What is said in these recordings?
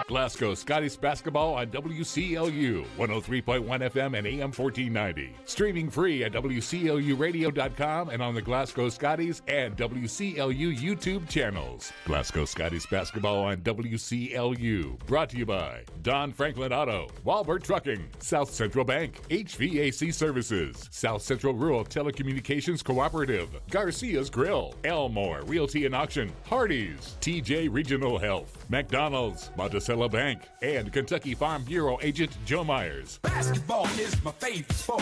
Glasgow Scotties basketball on WCLU 103.1 FM and AM 1490. Streaming free at WCLUradio.com and on the Glasgow Scotties and WCLU YouTube channels. Glasgow Scotties basketball on WCLU. Brought to you by Don Franklin Auto, Walbert Trucking, South Central Bank, HVAC Services, South Central Rural Telecommunications Cooperative, Garcia's Grill, Elmore Realty and Auction, Hardee's, TJ Regional Health, McDonald's, Monticello Bank, and Kentucky Farm Bureau agent Joe Myers. Basketball is my favorite sport.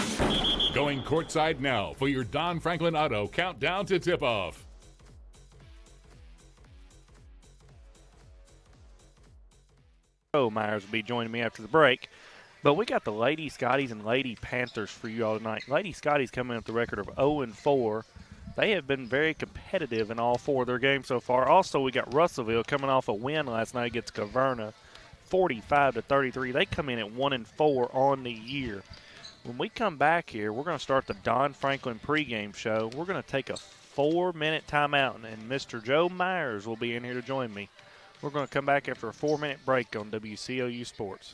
Going courtside now for your Don Franklin Auto countdown to tip-off. Joe Myers will be joining me after the break. But we got the Lady Scotties and Lady Panthers for you all tonight. Lady Scotties coming in with the record of 0-4. They have been very competitive in all four of their games so far. Also, we got Russellville coming off a win last night against Caverna, 45-33. They come in at 1-4 on the year. When we come back here, we're going to start the Don Franklin pregame show. We're going to take a 4-minute timeout, and Mr. Joe Myers will be in here to join me. We're going to come back after a 4-minute break on WCLU Sports.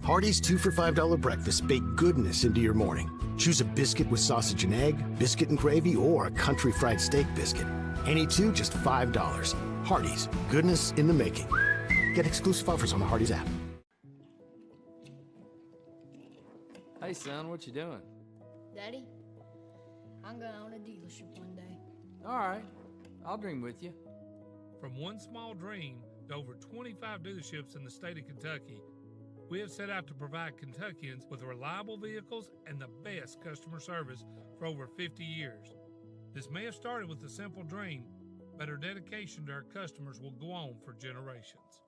Hardee's 2 for $5 breakfast bake goodness into your morning. Choose a biscuit with sausage and egg, biscuit and gravy, or a country fried steak biscuit. Any two, just $5. Hardee's, goodness in the making. Get exclusive offers on the Hardee's app. Hey, son, what you doing? Daddy, I'm going to own a dealership one day. All right, I'll dream with you. From one small dream to over 25 dealerships in the state of Kentucky, we have set out to provide Kentuckians with reliable vehicles and the best customer service for over 50 years. This may have started with a simple dream, but our dedication to our customers will go on for generations.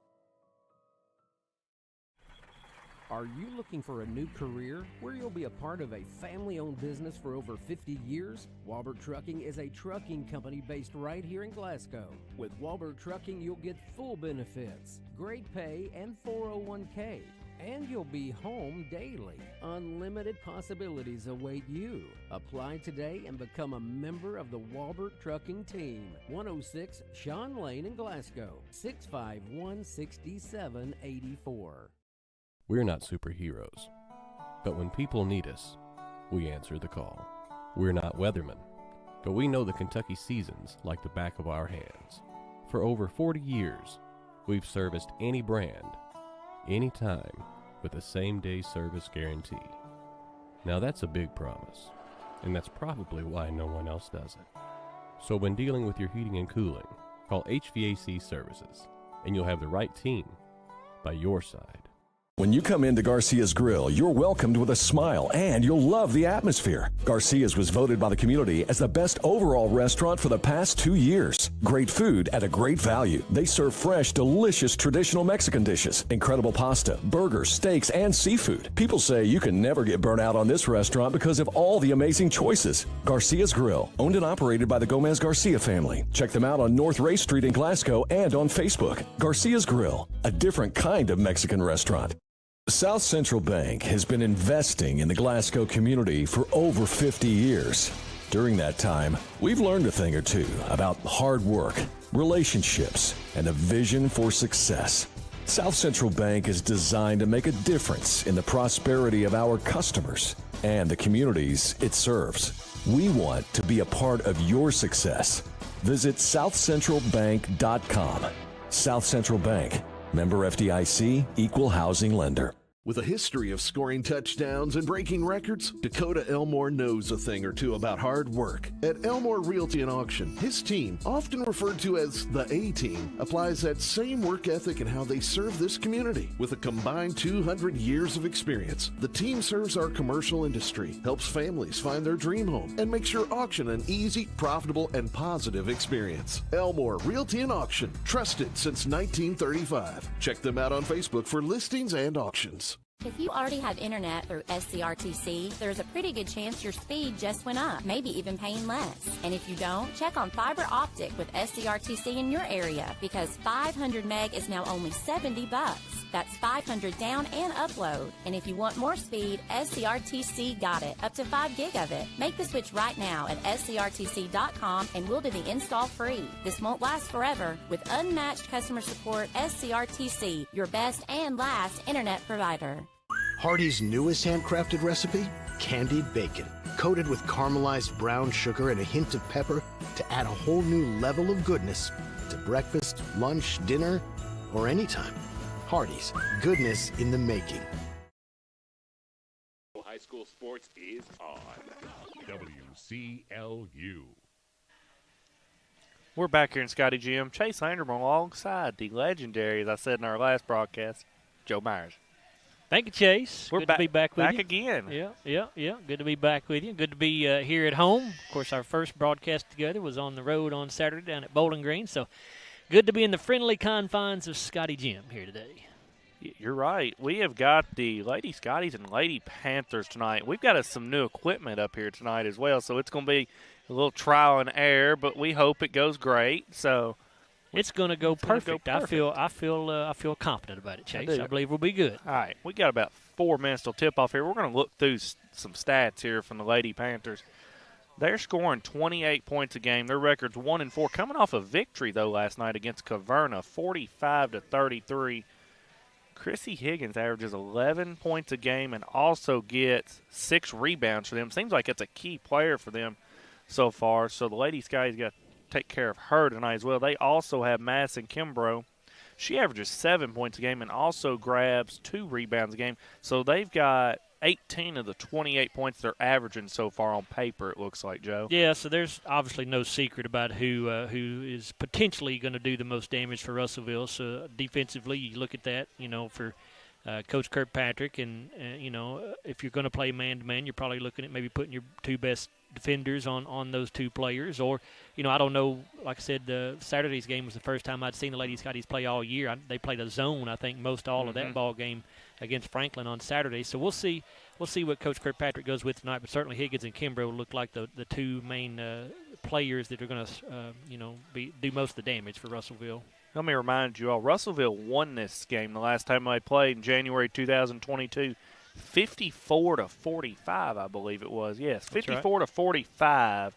Are you looking for a new career where you'll be a part of a family-owned business for over 50 years? Walbert Trucking is a trucking company based right here in Glasgow. With Walbert Trucking, you'll get full benefits, great pay, and 401k. And you'll be home daily. Unlimited possibilities await you. Apply today and become a member of the Walbert Trucking team. 106 Sean Lane in Glasgow, 651-6784. We're not superheroes, but when people need us, we answer the call. We're not weathermen, but we know the Kentucky seasons like the back of our hands. For over 40 years, we've serviced any brand, anytime, with the same-day service guarantee. Now that's a big promise, and that's probably why no one else does it. So when dealing with your heating and cooling, call HVAC Services, and you'll have the right team by your side. When you come into Garcia's Grill, you're welcomed with a smile and you'll love the atmosphere. Garcia's was voted by the community as the best overall restaurant for the past 2 years. Great food at a great value. They serve fresh, delicious traditional Mexican dishes, incredible pasta, burgers, steaks, and seafood. People say you can never get burnt out on this restaurant because of all the amazing choices. Garcia's Grill, owned and operated by the Gomez Garcia family. Check them out on North Ray Street in Glasgow and on Facebook. Garcia's Grill, a different kind of Mexican restaurant. South Central Bank has been investing in the Glasgow community for over 50 years. During that time, we've learned a thing or two about hard work, relationships, and a vision for success. South Central Bank is designed to make a difference in the prosperity of our customers and the communities it serves. We want to be a part of your success. Visit southcentralbank.com. South Central Bank, member FDIC, equal housing lender. With a history of scoring touchdowns and breaking records, Dakota Elmore knows a thing or two about hard work. At Elmore Realty and Auction, his team, often referred to as the A-Team, applies that same work ethic in how they serve this community. With a combined 200 years of experience, the team serves our commercial industry, helps families find their dream home, and makes your auction an easy, profitable, and positive experience. Elmore Realty and Auction, trusted since 1935. Check them out on Facebook for listings and auctions. If you already have internet through SCRTC, there's a pretty good chance your speed just went up, maybe even paying less. And if you don't, check on fiber optic with SCRTC in your area, because 500 meg is now only $70. That's 500 down and upload. And if you want more speed, SCRTC got it, up to 5 gig of it. Make the switch right now at scrtc.com and we'll do the install free. This won't last forever. With unmatched customer support, SCRTC, your best and last internet provider. Hardee's newest handcrafted recipe? Candied bacon, coated with caramelized brown sugar and a hint of pepper to add a whole new level of goodness to breakfast, lunch, dinner, or anytime. Hardee's, goodness in the making. High school sports is on WCLU. We're back here in Scottie Gym. Chase Landerman alongside the legendary, as I said in our last broadcast, Joe Myers. Thank you, Chase. We're good to be back with you. Back again. Yeah. Good to be back with you. Good to be here at home. Of course, our first broadcast together was on the road on Saturday down at Bowling Green. So good to be in the friendly confines of Scottie Gym here today. You're right. We have got the Lady Scotties and Lady Panthers tonight. We've got some new equipment up here tonight as well, so it's going to be a little trial and error, but we hope it goes great. So it's going to go perfect. I feel confident about it, Chase. I believe we'll be good. All right, we got about 4 minutes till tip-off here. We're going to look through some stats here from the Lady Panthers. They're scoring 28 points a game. Their record's 1-4, coming off a victory though last night against Caverna, 45-33. Chrissy Higgins averages 11 points a game and also gets 6 rebounds for them. Seems like it's a key player for them so far. So the Lady Scotties got to take care of her tonight as well. They also have Madison Kimbrough. She averages 7 points a game and also grabs 2 rebounds a game. So they've got 18 of the 28 points they're averaging so far on paper, it looks like, Joe. Yeah, so there's obviously no secret about who is potentially going to do the most damage for Russellville. So defensively, you look at that, for Coach Kirkpatrick, and, if you're going to play man-to-man, you're probably looking at maybe putting your 2 best defenders on those 2 players. Or, I don't know, like I said, Saturday's game was the first time I'd seen the Lady Scotties play all year. They played a zone, I think, most all of that ball game against Franklin on Saturday. So we'll see what Coach Kirkpatrick goes with tonight. But certainly Higgins and Kimbrough look like the 2 main players that are going to do most of the damage for Russellville. Let me remind you all, Russellville won this game the last time they played in January 2022, 54-45, I believe it was. Yes, 54-45.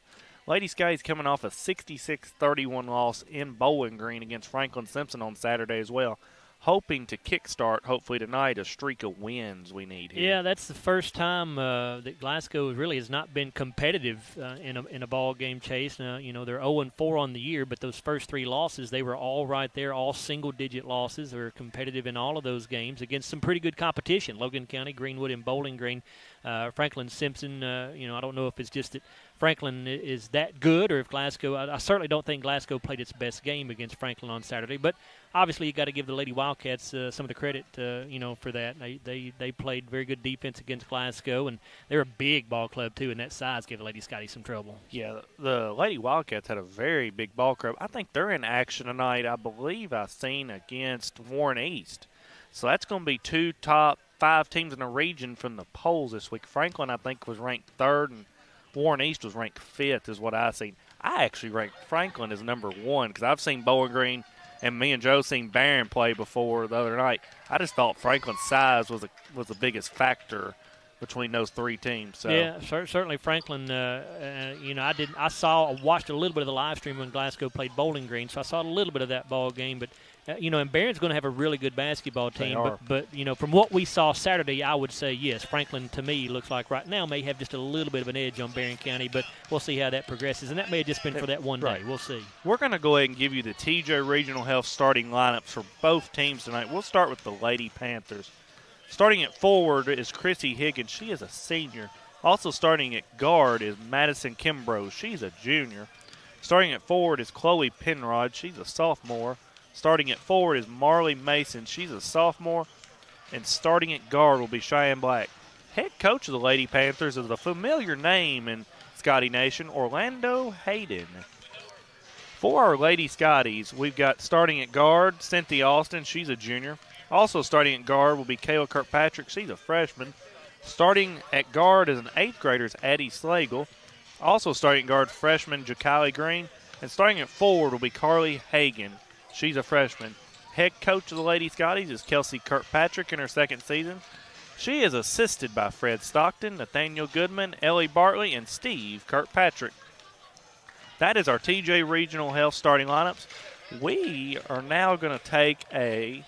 Lady Scotties coming off a 66-31 loss in Bowling Green against Franklin Simpson on Saturday as well. Hoping to kickstart, hopefully tonight, a streak of wins we need here. Yeah, that's the first time that Glasgow really has not been competitive in a ball game, Chase. Now, they're 0-4 on the year, but those first 3 losses, they were all right there, all single-digit losses. They were competitive in all of those games against some pretty good competition. Logan County, Greenwood, and Bowling Green. Franklin Simpson, I don't know if it's just that Franklin is that good or if Glasgow – I certainly don't think Glasgow played its best game against Franklin on Saturday, but obviously you got to give the Lady Wildcats some of the credit, for that. They played very good defense against Glasgow, and they're a big ball club too, and that size gave the Lady Scottie some trouble. Yeah, the Lady Wildcats had a very big ball club. I think they're in action tonight. I believe I've seen against Warren East. So that's going to be 2 top 5 teams in the region from the polls this week. Franklin, I think, was ranked 3rd, and Warren East was ranked 5th is what I've seen. I actually ranked Franklin as number 1 because I've seen Bowling Green and me and Joe seen Barron play before the other night. I just thought Franklin's size was the biggest factor between those 3 teams. So. Yeah, certainly Franklin. I watched a little bit of the live stream when Glasgow played Bowling Green, so I saw a little bit of that ball game. But and Barron's going to have a really good basketball team. But from what we saw Saturday, I would say yes. Franklin to me looks like right now may have just a little bit of an edge on Barron County, but we'll see how that progresses. And that may have just been for that one day. We'll see. We're going to go ahead and give you the TJ Regional Health starting lineups for both teams tonight. We'll start with the Lady Panthers. Starting at forward is Chrissy Higgins. She is a senior. Also starting at guard is Madison Kimbrough. She's a junior. Starting at forward is Chloe Penrod. She's a sophomore. Starting at forward is Marley Mason. She's a sophomore. And starting at guard will be Cheyenne Black. Head coach of the Lady Panthers is a familiar name in Scottie Nation, Orlando Hayden. For our Lady Scotties, we've got starting at guard, Cynthia Austin. She's a junior. Also starting at guard will be Kayla Kirkpatrick. She's a freshman. Starting at guard is an 8th grader, is Addie Slagle. Also starting at guard, freshman Jakali Green. And starting at forward will be Carly Hagan. She's a freshman. Head coach of the Lady Scotties is Kelsey Kirkpatrick in her 2nd season. She is assisted by Fred Stockton, Nathaniel Goodman, Ellie Bartley, and Steve Kirkpatrick. That is our TJ Regional Health starting lineups. We are now going to take a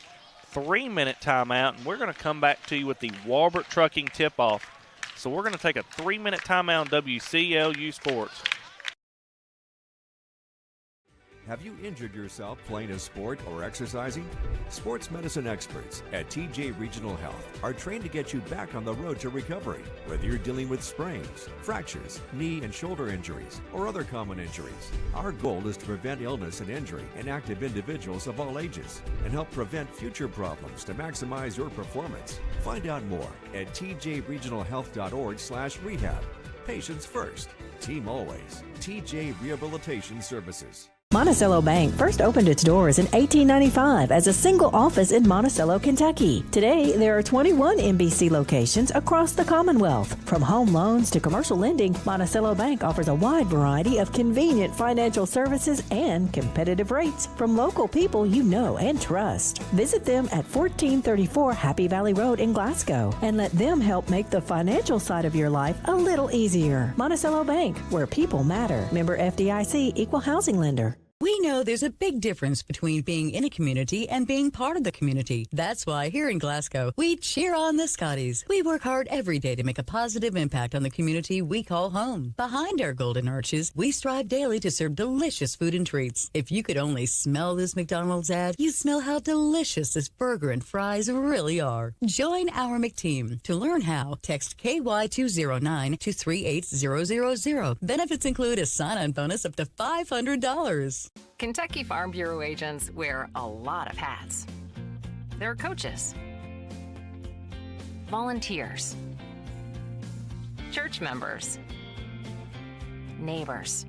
3-minute timeout, and we're going to come back to you with the Walbert Trucking tip-off. So we're going to take a 3-minute timeout on WCLU Sports. Have you injured yourself playing a sport or exercising? Sports medicine experts at TJ Regional Health are trained to get you back on the road to recovery, whether you're dealing with sprains, fractures, knee and shoulder injuries, or other common injuries. Our goal is to prevent illness and injury in active individuals of all ages and help prevent future problems to maximize your performance. Find out more at tjregionalhealth.org/rehab. Patients first, team always. TJ Rehabilitation Services. Monticello Bank first opened its doors in 1895 as a single office in Monticello, Kentucky. Today, there are 21 MBC locations across the Commonwealth. From home loans to commercial lending, Monticello Bank offers a wide variety of convenient financial services and competitive rates from local people you know and trust. Visit them at 1434 Happy Valley Road in Glasgow and let them help make the financial side of your life a little easier. Monticello Bank, where people matter. Member FDIC, Equal Housing Lender. We know there's a big difference between being in a community and being part of the community. That's why here in Glasgow, we cheer on the Scotties. We work hard every day to make a positive impact on the community we call home. Behind our golden arches, we strive daily to serve delicious food and treats. If you could only smell this McDonald's ad, you'd smell how delicious this burger and fries really are. Join our McTeam. To learn how, text KY209 to 38000. Benefits include a sign-on bonus up to $500. Kentucky Farm Bureau agents wear a lot of hats. They're coaches, volunteers, church members, neighbors,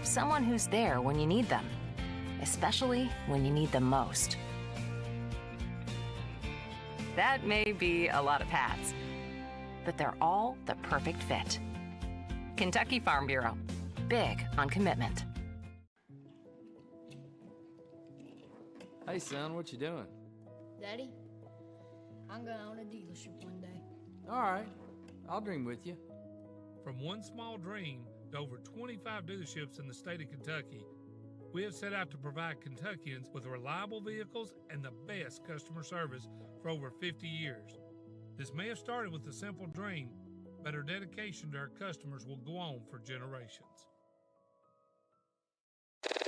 someone who's there when you need them, especially when you need them most. That may be a lot of hats, but they're all the perfect fit. Kentucky Farm Bureau, big on commitment. Hey, son, what you doing? Daddy, I'm going to own a dealership one day. All right, I'll dream with you. From one small dream to over 25 dealerships in the state of Kentucky, we have set out to provide Kentuckians with reliable vehicles and the best customer service for over 50 years. This may have started with a simple dream, but our dedication to our customers will go on for generations.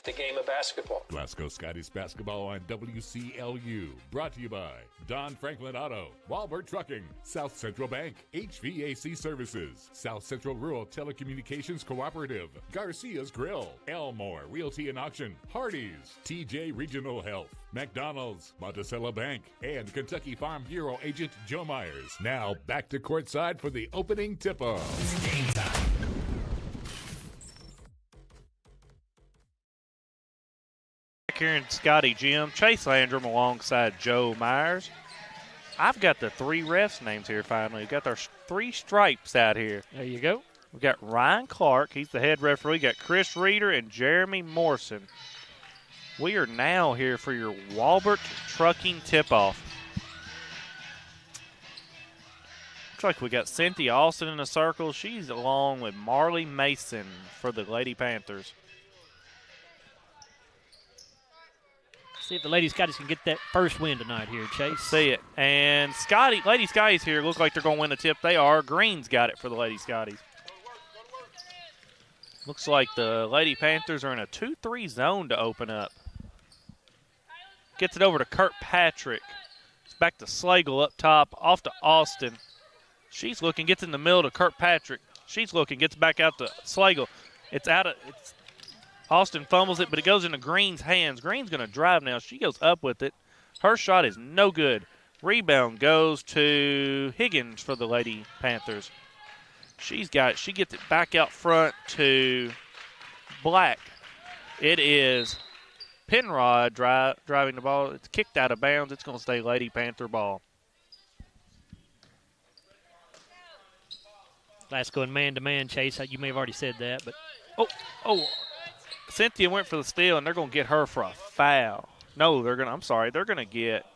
The game of basketball. Glasgow Scotties basketball on WCLU. Brought to you by Don Franklin Auto, Walbert Trucking, South Central Bank, HVAC Services, South Central Rural Telecommunications Cooperative, Garcia's Grill, Elmore Realty and Auction, Hardee's, TJ Regional Health, McDonald's, Monticello Bank, and Kentucky Farm Bureau agent Joe Myers. Now back to courtside for the opening tip-off. It's game time. Here in Scottie Gym, Chase Landrum alongside Joe Myers. I've got the 3 refs' names here finally. We've got our 3 stripes out here. There you go. We've got Ryan Clark. He's the head referee. We've got Chris Reeder and Jeremy Morrison. We are now here for your Walbert Trucking tip-off. Looks like we got Cynthia Austin in the circle. She's along with Marley Mason for the Lady Panthers. See if the Lady Scotties can get that first win tonight here, Chase. See it. And Lady Scotties here look like they're going to win the tip. They are. Green's got it for the Lady Scotties. Looks like the Lady Panthers are in a 2-3 zone to open up. Gets it over to Kirkpatrick. It's back to Slagle up top, off to Austin. She's looking, gets in the middle to Kirkpatrick. She's looking, gets back out to Slagle. Austin fumbles it, but it goes into Green's hands. Green's going to drive now. She goes up with it. Her shot is no good. Rebound goes to Higgins for the Lady Panthers. She gets it back out front to Black. It is Penrod driving the ball. It's kicked out of bounds. It's going to stay Lady Panther ball. Glasgow in man-to-man, Chase. You may have already said that, but Cynthia went for the steal, and they're going to get her for a foul. No, they're going to get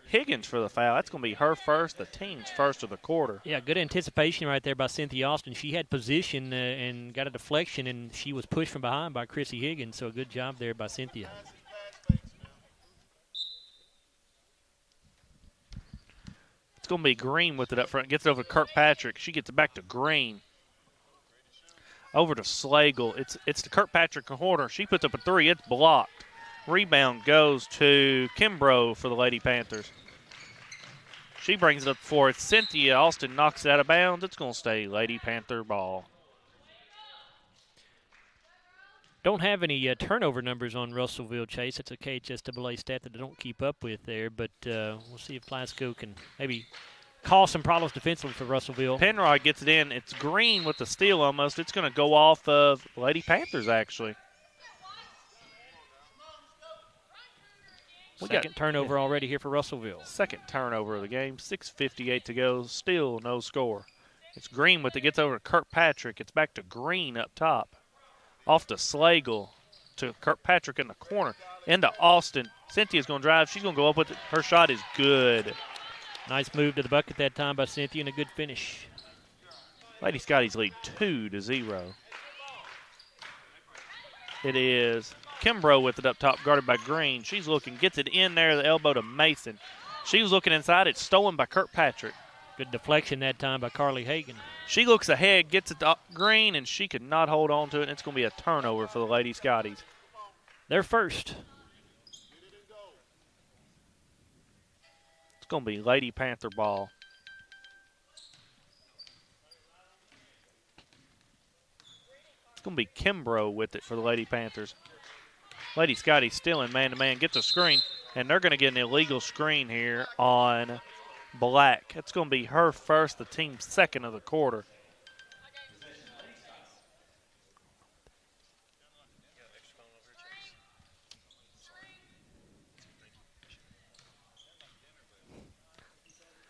Higgins for the foul. That's going to be her first, the team's first of the quarter. Yeah, good anticipation right there by Cynthia Austin. She had position and got a deflection, and she was pushed from behind by Chrissy Higgins, so a good job there by Cynthia. It's going to be Green with it up front. Gets it over to Kirkpatrick. She gets it back to Green. Over to Slagle. It's to Kirkpatrick corner. She puts up a three. It's blocked. Rebound goes to Kimbrough for the Lady Panthers. She brings it up for it. Cynthia Austin knocks it out of bounds. It's going to stay Lady Panther ball. Don't have any turnover numbers on Russellville, Chase. It's a KHSAA stat that they don't keep up with there, but we'll see if Glasgow can maybe cause some problems defensively for Russellville. Penrod gets it in. It's Green with the steal almost. It's going to go off of Lady Panthers, actually. Second turnover already here for Russellville. Second turnover of the game. 6:58 to go. Still no score. It's Green with it. Gets over to Kirkpatrick. It's back to Green up top. Off to Slagle. To Kirkpatrick in the corner. Into Austin. Cynthia's going to drive. She's going to go up with it. Her shot is good. Nice move to the bucket that time by Cynthia and a good finish. Lady Scotties lead 2-0. It is Kimbrough with it up top, guarded by Green. She's looking, gets it in there, the elbow to Mason. She was looking inside. It's stolen by Kirkpatrick. Good deflection that time by Carly Hagan. She looks ahead, gets it to Green, and she could not hold on to it. And it's going to be a turnover for the Lady Scotties. Their first. It's going to be Lady Panther ball. It's going to be Kimbrough with it for the Lady Panthers. Lady Scottie still in man-to-man, gets a screen, and they're going to get an illegal screen here on Black. It's going to be her first, the team's second of the quarter.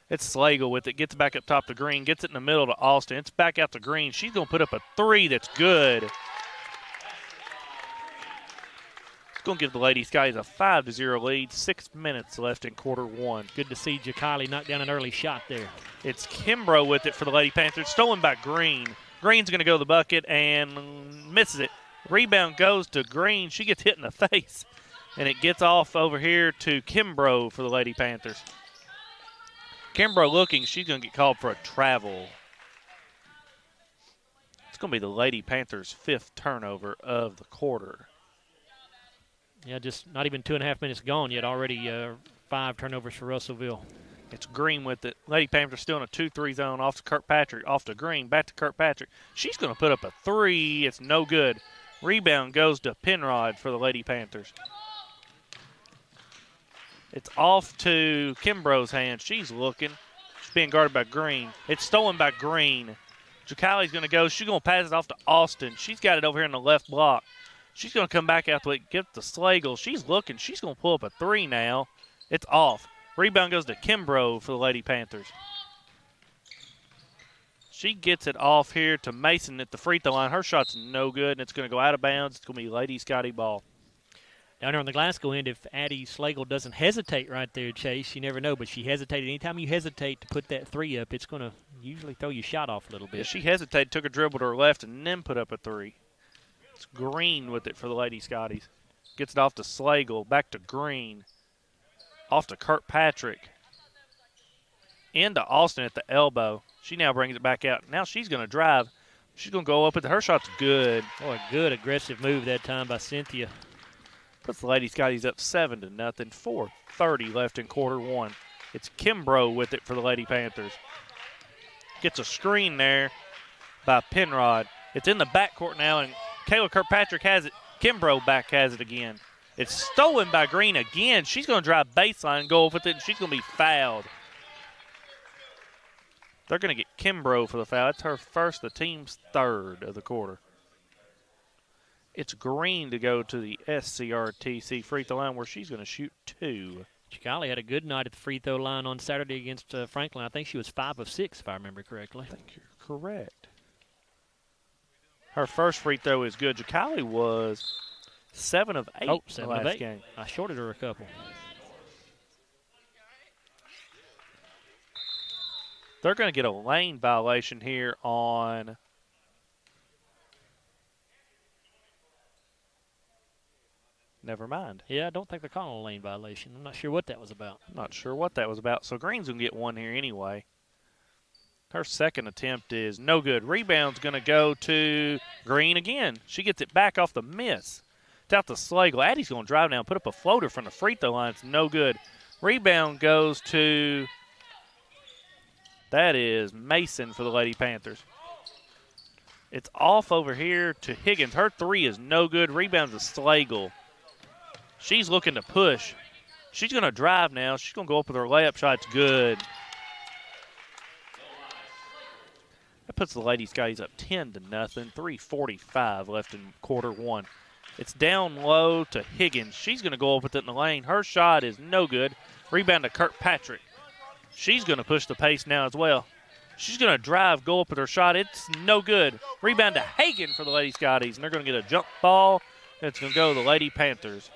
It's Slagle with it, gets back up top to Green, gets it in the middle to Austin. It's back out to Green. She's going to put up a three that's good. It's going to give the Lady Scotties a 5-0 lead. 6 minutes left in quarter one. Good to see Jakali knock down an early shot there. It's Kimbrough with it for the Lady Panthers, stolen by Green. Green's going to go to the bucket and misses it. Rebound goes to Green. She gets hit in the face, and it gets off over here to Kimbrough for the Lady Panthers. Kimbrough looking, she's going to get called for a travel. It's going to be the Lady Panthers' fifth turnover of the quarter. Yeah, just not even 2.5 minutes gone yet. Already 5 turnovers for Russellville. It's Green with it. Lady Panthers still in a 2-3 zone. Off to Kirkpatrick, off to Green, back to Kirkpatrick. She's going to put up a three. It's no good. Rebound goes to Penrod for the Lady Panthers. It's off to Kimbrough's hands. She's looking. She's being guarded by Green. It's stolen by Green. Jakali's going to go. She's going to pass it off to Austin. She's got it over here in the left block. She's going to come back out to it, get to Slagle. She's looking. She's going to pull up a three now. It's off. Rebound goes to Kimbrough for the Lady Panthers. She gets it off here to Mason at the free throw line. Her shot's no good, and it's going to go out of bounds. It's going to be Lady Scottie ball. Down there on the Glasgow end, if Addie Slagle doesn't hesitate right there, Chase, you never know, but she hesitated. Anytime you hesitate to put that three up, it's going to usually throw your shot off a little bit. Yeah, she hesitated, took a dribble to her left, and then put up a three. It's Green with it for the Lady Scotties. Gets it off to Slagle, back to Green. Off to Kirkpatrick. Into Austin at the elbow. She now brings it back out. Now she's going to drive. She's going to go up with it. Her shot's good. Boy, a good aggressive move that time by Cynthia. Puts the Lady Scotties up 7-0. 4:30 left in quarter one. It's Kimbrough with it for the Lady Panthers. Gets a screen there by Penrod. It's in the backcourt now, and Kayla Kirkpatrick has it. Kimbrough back has it again. It's stolen by Green again. She's going to drive baseline and go with it, and she's going to be fouled. They're going to get Kimbrough for the foul. It's her first, the team's third of the quarter. It's Green to go to the SCRTC free throw line where she's going to shoot 2. Chicali had a good night at the free throw line on Saturday against Franklin. I think she was 5 of 6, if I remember correctly. I think you're correct. Her first free throw is good. Chicali was 7 of 8 Oh, in 7 the last of 8. game. I shorted her a couple. They're going to get a lane violation here on never mind. Yeah, I don't think they're calling a lane violation. I'm not sure what that was about. I'm not sure what that was about. So Green's going to get one here anyway. Her second attempt is no good. Rebound's going to go to Green again. She gets it back off the miss. It's out to Slagle. Addie's going to drive down, put up a floater from the free throw line. It's no good. Rebound goes to, that is Mason for the Lady Panthers. It's off over here to Higgins. Her 3 is no good. Rebound to Slagle. She's looking to push. She's going to drive now. She's going to go up with her layup shot. It's good. That puts the Lady Scotties up 10-0. 3:45 left in quarter 1. It's down low to Higgins. She's going to go up with it in the lane. Her shot is no good. Rebound to Kirkpatrick. She's going to push the pace now as well. She's going to drive, go up with her shot. It's no good. Rebound to Hagan for the Lady Scotties, and they're going to get a jump ball. It's going to go to the Lady Panthers.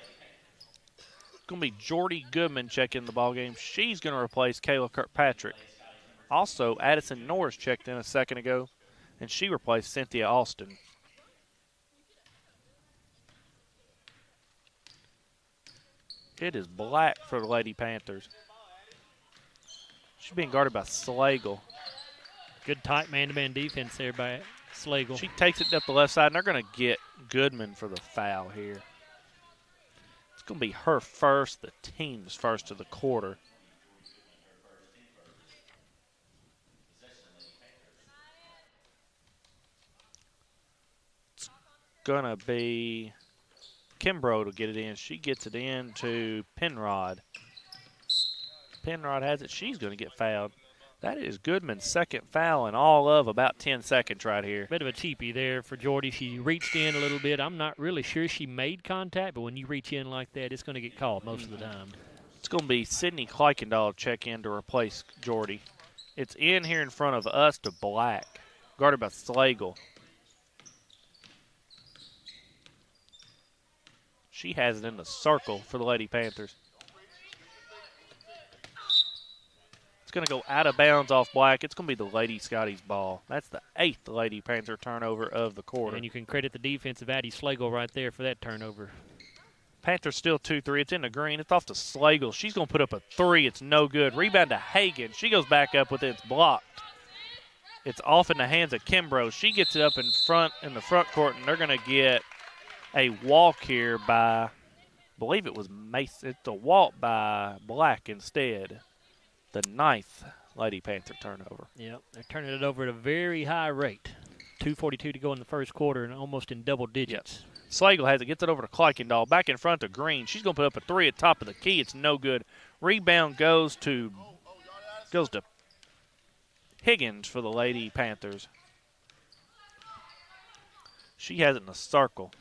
It's going to be Jordy Goodman checking the ball game. She's going to replace Kayla Kirkpatrick. Also, Addison Norris checked in a second ago, and she replaced Cynthia Austin. It is black for the Lady Panthers. She's being guarded by Slagle. Good tight man-to-man defense there by Slagle. She takes it up the left side, and they're going to get Goodman for the foul here. It's going to be her first, the team's first of the quarter. It's going to be Kimbrough to get it in. She gets it in to Penrod. Penrod has it. She's going to get fouled. That is Goodman's second foul in all of about 10 seconds right here. Bit of a cheapie there for Jordy. She reached in a little bit. I'm not really sure she made contact, but when you reach in like that, it's going to get called most of the time. It's going to be Sydney Kleikendall check in to replace Jordy. It's in here in front of us to Black, guarded by Slagle. She has it in the circle for the Lady Panthers. It's going to go out of bounds off Black. It's going to be the Lady Scotties ball. That's the 8th Lady Panther turnover of the quarter. And you can credit the defensive Addie Slagle right there for that turnover. Panthers still 2-3. It's in the green. It's off to Slagle. She's going to put up a 3. It's no good. Rebound to Hagan. She goes back up with it. It's blocked. It's off in the hands of Kimbrough. She gets it up in the front court, and they're going to get a walk here by, I believe it was Mason. It's a walk by Black instead. The 9th Lady Panther turnover. Yep, they're turning it over at a very high rate. 2:42 to go in the first quarter and almost in double digits. Yep. Slagle has it, gets it over to Kleikendall, back in front to Green. She's going to put up a 3 at top of the key. It's no good. Rebound goes to Higgins for the Lady Panthers. She has it in a circle.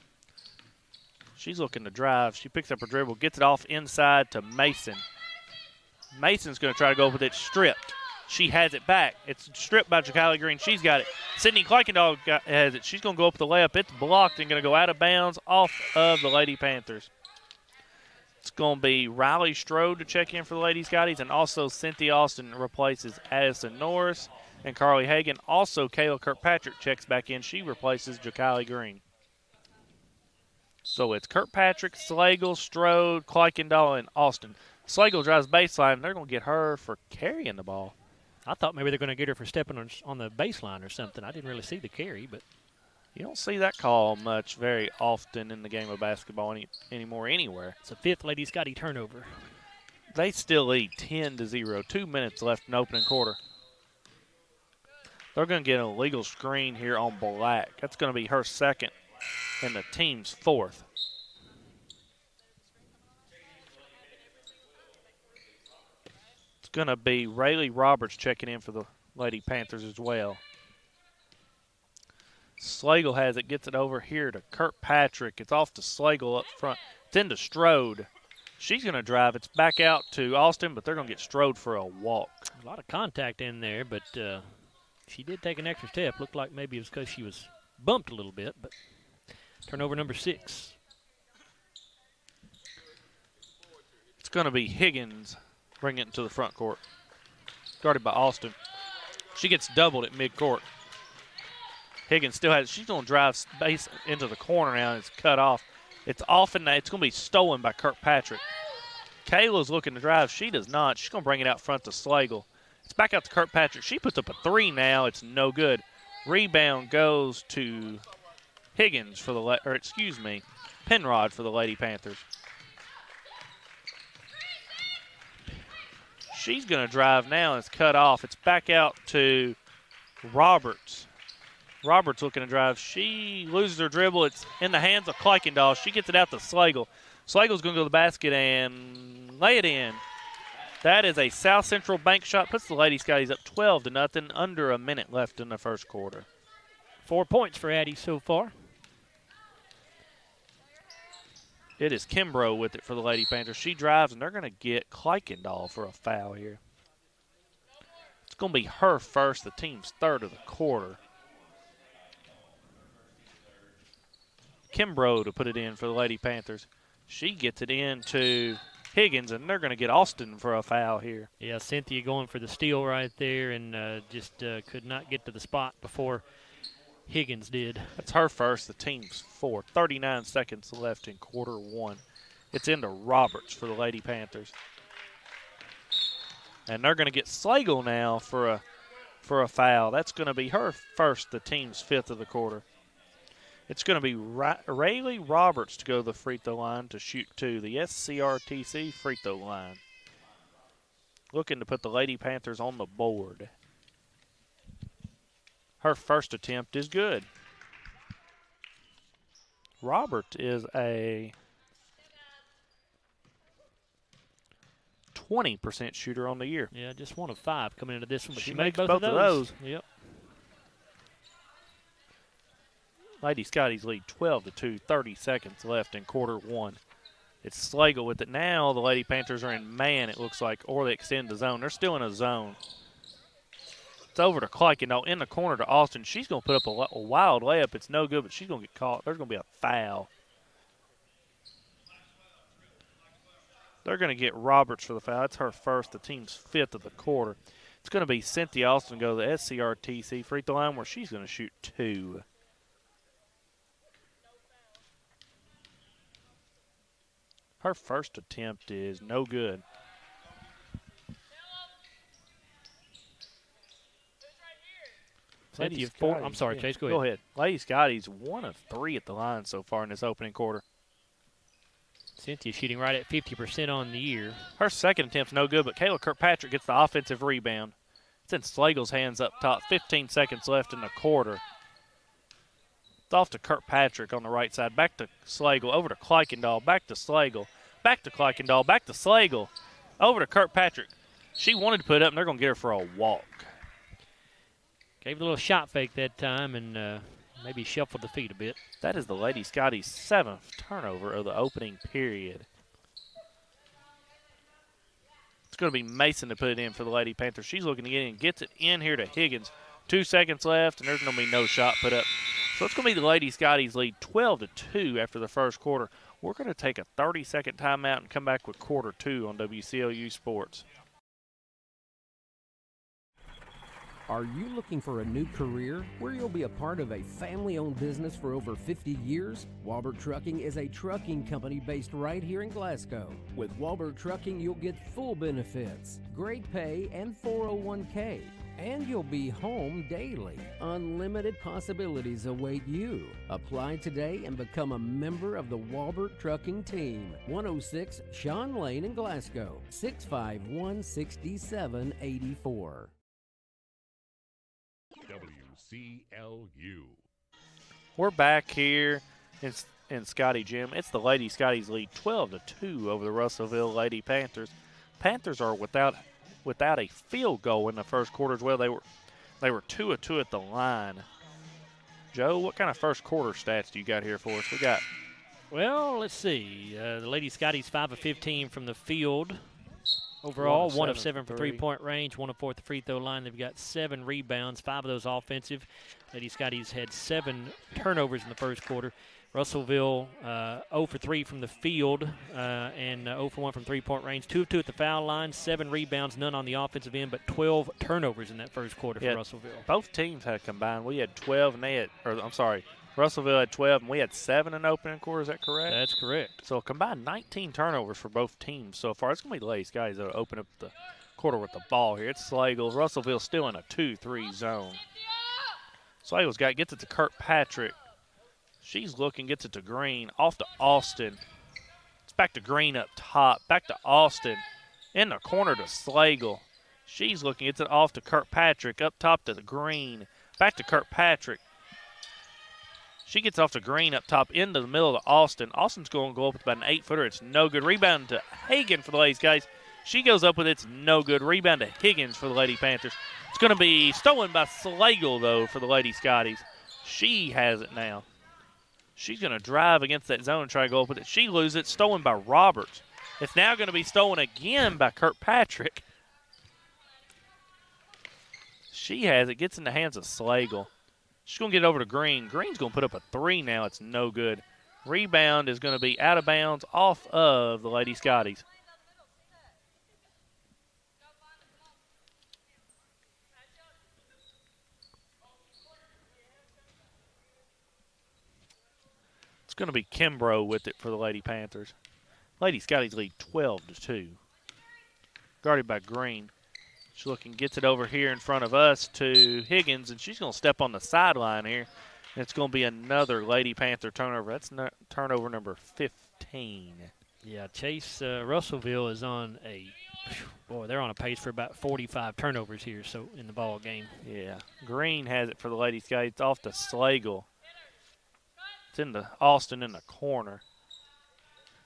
She's looking to drive. She picks up her dribble, gets it off inside to Mason. Mason's going to try to go with it stripped. She has it back. It's stripped by Jacali Green. She's got it. Sydney Kleikendall has it. She's going to go up the layup. It's blocked and going to go out of bounds off of the Lady Panthers. It's going to be Riley Strode to check in for the Lady Scotties, and also Cynthia Austin replaces Addison Norris and Carly Hagan. Also, Kayla Kirkpatrick checks back in. She replaces Jacali Green. So it's Kirkpatrick, Slagle, Strode, Kleikendall, and Austin. Slagle drives baseline. They're going to get her for carrying the ball. I thought maybe they're going to get her for stepping on the baseline or something. I didn't really see the carry, but you don't see that call much very often in the game of basketball anymore anywhere. It's a 5th Lady Scottie turnover. They still lead 10-0. 2 minutes left in the opening quarter. They're going to get an illegal screen here on Black. That's going to be her second and the team's 4th. Going to be Rayleigh Roberts checking in for the Lady Panthers as well. Slagle has it, gets it over here to Kirkpatrick. It's off to Slagle up front. It's into Strode. She's going to drive. It's back out to Austin, but they're going to get Strode for a walk. A lot of contact in there, but she did take an extra step. Looked like maybe it was because she was bumped a little bit, but turnover number 6. It's going to be Higgins bringing it into the front court. Guarded by Austin. She gets doubled at midcourt. Higgins still has, she's going to drive space into the corner now, and it's cut off. It's off, and it's going to be stolen by Kirkpatrick. Kayla's looking to drive. She does not. She's going to bring it out front to Slagle. It's back out to Kirkpatrick. She puts up a 3 now. It's no good. Rebound goes to Higgins for the, Penrod for the Lady Panthers. She's going to drive now, and it's cut off. It's back out to Roberts. Roberts looking to drive. She loses her dribble. It's in the hands of Kuykendall. She gets it out to Slagle. Slagle's going to go to the basket and lay it in. That is a South Central bank shot. Puts the Lady Scotties up 12-0. Under a minute left in the first quarter. 4 points for Addie so far. It is Kimbrough with it for the Lady Panthers. She drives, and they're going to get Kuykendall for a foul here. It's going to be her first, the team's third of the quarter. Kimbrough to put it in for the Lady Panthers. She gets it in to Higgins, and they're going to get Austin for a foul here. Yeah, Cynthia going for the steal right there, and just could not get to the spot before Higgins did. That's her first, the team's fourth. 39 seconds left in quarter one. It's into Roberts for the Lady Panthers. And they're going to get Slagle now for a foul. That's going to be her first, the team's fifth of the quarter. It's going to be Rayleigh Roberts to go to the free throw line to shoot 2. The SCRTC free throw line. Looking to put the Lady Panthers on the board. Her first attempt is good. Robert is a 20% shooter on the year. Yeah, just 1 of 5 coming into this one, but she made makes both of those. Yep. Lady Scotties lead 12-2, 30 seconds left in quarter one. It's Slagle with it now. The Lady Panthers are in man, it looks like, or they extend the zone. They're still in a zone. It's over to Kuykendall in the corner to Austin. She's going to put up a wild layup. It's no good, but she's going to get caught. There's going to be a foul. They're going to get Roberts for the foul. That's her first, the team's fifth of the quarter. It's going to be Cynthia Austin go to the SCRTC free throw line where she's going to shoot 2. Her first attempt is no good. Cynthia 4. I'm sorry, Chase, go ahead. Go ahead. Lady Scotties 1 of 3 at the line so far in this opening quarter. Cynthia shooting right at 50% on the year. Her second attempt's no good, but Kayla Kirkpatrick gets the offensive rebound. It's in Slagle's hands up top. 15 seconds left in the quarter. It's off to Kirkpatrick on the right side. Back to Slagle. Over to Kuykendall. Back to Slagle. Back to Kuykendall. Back to Slagle. Over to Kirkpatrick. She wanted to put it up, and they're going to get her for a walk. Gave a little shot fake that time and maybe shuffled the feet a bit. That is the Lady Scotties' 7th turnover of the opening period. It's going to be Mason to put it in for the Lady Panthers. She's looking to get in. Gets it in here to Higgins. 2 seconds left, and there's going to be no shot put up. So it's going to be the Lady Scotties lead 12-2 after the first quarter. We're going to take a 30-second timeout and come back with quarter 2 on WCLU Sports. Are you looking for a new career where you'll be a part of a family-owned business for over 50 years? Walbert Trucking is a trucking company based right here in Glasgow. With Walbert Trucking, you'll get full benefits, great pay, and 401k. And you'll be home daily. Unlimited possibilities await you. Apply today and become a member of the Walbert Trucking team. 106 Sean Lane in Glasgow, 651-6784. WCLU. We're back here in Scottie Gym. It's the Lady Scotties lead 12-2 over the Russellville Lady Panthers. Panthers are without a field goal in the first quarter as well. They were 2 of 2 at the line. Joe, what kind of first quarter stats do you got here for us? We got. Well, let's see. The Lady Scotties 5 of 15 from the field. Overall, 1 of 7 from three-point range, 1 of 4 at the free throw line. They've got 7 rebounds, 5 of those offensive. Lady Scotties had 7 turnovers in the first quarter. Russellville 0 for 3 from the field and 0 for 1 from three-point range. 2 of 2 at the foul line, 7 rebounds, none on the offensive end, but 12 turnovers in that first quarter for Russellville. Both teams had combined. We had 12 and they had, Russellville had 12 and we had 7 in the opening quarter. Is that correct? That's correct. So combined 19 turnovers for both teams so far. It's going to be the Lady Scotties that open up the quarter with the ball here. It's Slagle. Russellville still in a 2-3 zone. Slagle's gets it to Kirkpatrick. She's looking, gets it to Green, off to Austin. It's back to Green up top, back to Austin. In the corner to Slagle. She's looking, gets it off to Kirkpatrick, up top to the Green, back to Kirkpatrick. She gets off to Green up top into the middle of Austin. Austin's going to go up with about an 8-footer. It's no good. Rebound to Hagan for the Ladies, guys. She goes up with it. It's no good. Rebound to Higgins for the Lady Panthers. It's going to be stolen by Slagle, though, for the Lady Scotties. She has it now. She's going to drive against that zone and try to go up with it. She loses it. Stolen by Roberts. It's now going to be stolen again by Kirkpatrick. She has it. Gets in the hands of Slagle. She's going to get over to Green. Green's going to put up a 3 now. It's no good. Rebound is going to be out of bounds off of the Lady Scotties. It's going to be Kimbrough with it for the Lady Panthers. Lady Scotties lead 12-2. Guarded by Green. She's looking, gets it over here in front of us to Higgins, and she's going to step on the sideline here. And it's going to be another Lady Panther turnover. That's turnover number 15. Yeah, Chase Russellville is on they're on a pace for about 45 turnovers here in the ball game. Yeah, Green has it for the Lady Scotties. It's off to Slagle. It's in the Austin in the corner.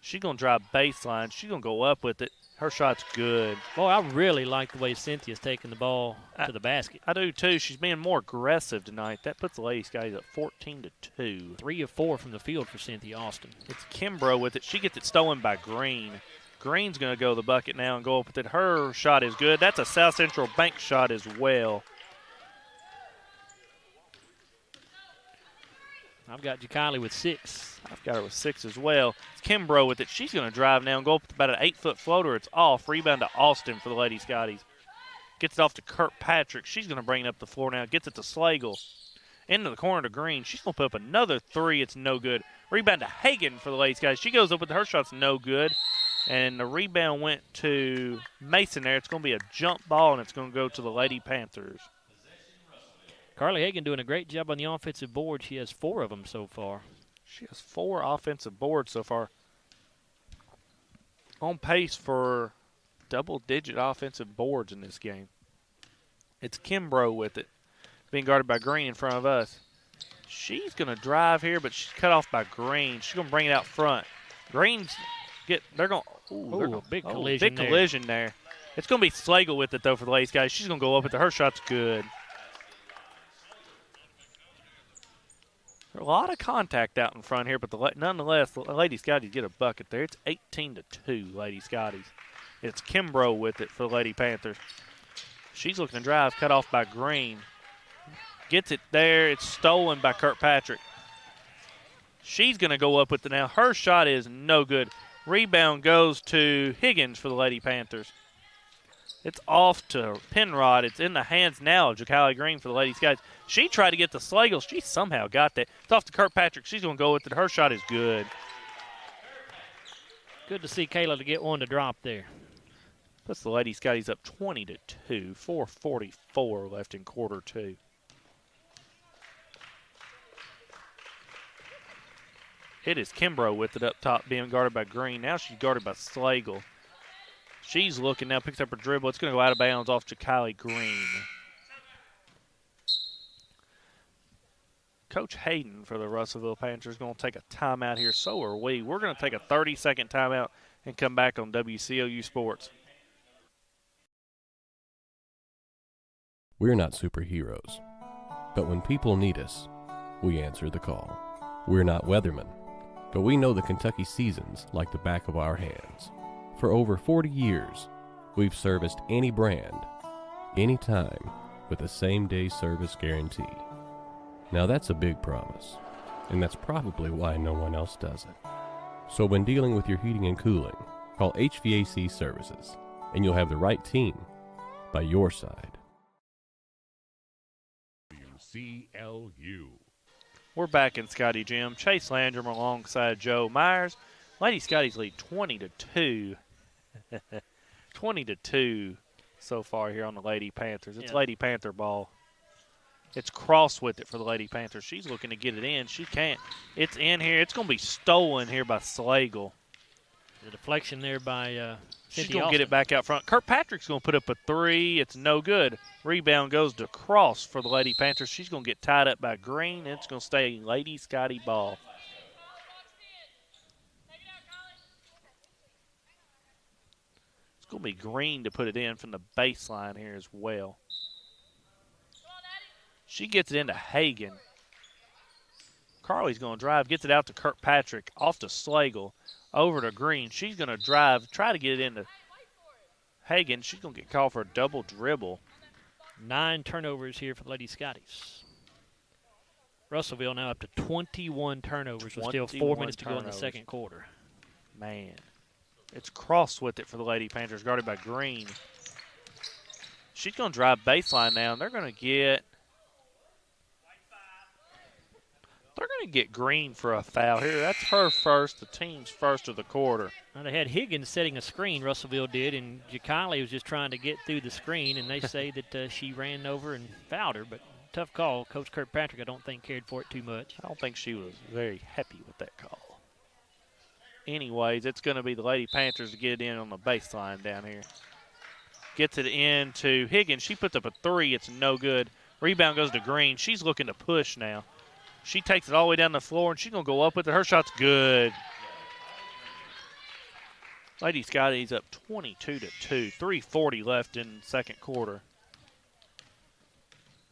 She's going to drive baseline. She's going to go up with it. Her shot's good. Boy, I really like the way Cynthia's taking the ball to the basket. I do, too. She's being more aggressive tonight. That puts the Lady Scotties at 14-2. 3 of 4 from the field for Cynthia Austin. It's Kimbrough with it. She gets it stolen by Green. Green's going to go to the bucket now and go up with it. Her shot is good. That's a South Central bank shot as well. I've got Jakali with 6. I've got her with 6 as well. It's Kimbrough with it. She's going to drive now and go up with about an 8-foot floater. It's off. Rebound to Austin for the Lady Scotties. Gets it off to Kirkpatrick. She's going to bring it up the floor now. Gets it to Slagle. Into the corner to Green. She's going to put up another 3. It's no good. Rebound to Hagan for the Lady Scotties. She goes up with her shot's no good. And the rebound went to Mason there. It's going to be a jump ball, and it's going to go to the Lady Panthers. Carly Hagan doing a great job on the offensive board. She has 4 of them so far. She has 4 offensive boards so far. On pace for double-digit offensive boards in this game. It's Kimbrough with it. Being guarded by Green in front of us. She's going to drive here, but she's cut off by Green. She's going to bring it out front. Green's they're going a big collision there. It's going to be Slagle with it, though, for the Ladies, guys. She's going to go up with it. Her shot's good. A lot of contact out in front here, but nonetheless, the Lady Scotties get a bucket there. It's 18-2, Lady Scotties. It's Kimbrough with it for the Lady Panthers. She's looking to drive, cut off by Green. Gets it there. It's stolen by Kirkpatrick. She's going to go up with it now. Her shot is no good. Rebound goes to Higgins for the Lady Panthers. It's off to Penrod. It's in the hands now of Jakali Green for the Lady Scotties. She tried to get to Slagle. She somehow got that. It's off to Kirkpatrick. She's going to go with it. Her shot is good. Good to see Kayla to get one to drop there. Puts the Lady Scotties up 20-2. 4:44 left in quarter 2. It is Kimbrough with it up top, being guarded by Green. Now she's guarded by Slagle. She's looking now, picks up her dribble. It's going to go out of bounds off Jakali Green. Coach Hayden for the Russellville Panthers is going to take a timeout here. So are we. We're going to take a 30-second timeout and come back on WCLU Sports. We're not superheroes, but when people need us, we answer the call. We're not weathermen, but we know the Kentucky seasons like the back of our hands. For over 40 years, we've serviced any brand, anytime, with a same-day service guarantee. Now that's a big promise, and that's probably why no one else does it. So when dealing with your heating and cooling, call HVAC Services, and you'll have the right team by your side. WCLU. We're back in Scottie Gym. Chase Landrum alongside Joe Myers. Lady Scotties lead 20-2. 20-2 so far here on the Lady Panthers. It's Lady Panther ball. It's cross with it for the Lady Panthers. She's looking to get it in. She can't. It's in here. It's going to be stolen here by Slagle. The deflection there by she's going to get it back out front. Kirkpatrick's going to put up a three. It's no good. Rebound goes to Cross for the Lady Panthers. She's going to get tied up by Green, and it's going to stay Lady Scottie ball. It's going to be Green to put it in from the baseline here as well. She gets it into Hagan. Carly's going to drive, gets it out to Kirkpatrick, off to Slagle, over to Green. She's going to drive, try to get it into Hagan. She's going to get called for a double dribble. 9 turnovers here for the Lady Scotties. Russellville now up to 21 turnovers with still 4 minutes to go in the second quarter. Man, it's Cross with it for the Lady Panthers, guarded by Green. She's going to drive baseline now, and they're going to get Green for a foul here. That's her first, the team's first of the quarter. Well, they had Higgins setting a screen, Russellville did, and Jacali was just trying to get through the screen, and they say that she ran over and fouled her, but tough call. Coach Kirkpatrick, I don't think, cared for it too much. I don't think she was very happy with that call. Anyways, it's going to be the Lady Panthers to get it in on the baseline down here. Gets it in to Higgins. She puts up a three. It's no good. Rebound goes to Green. She's looking to push now. She takes it all the way down the floor, and she's going to go up with it. Her shot's good. Lady Scotty's up 22-2. 3:40 left in the second quarter.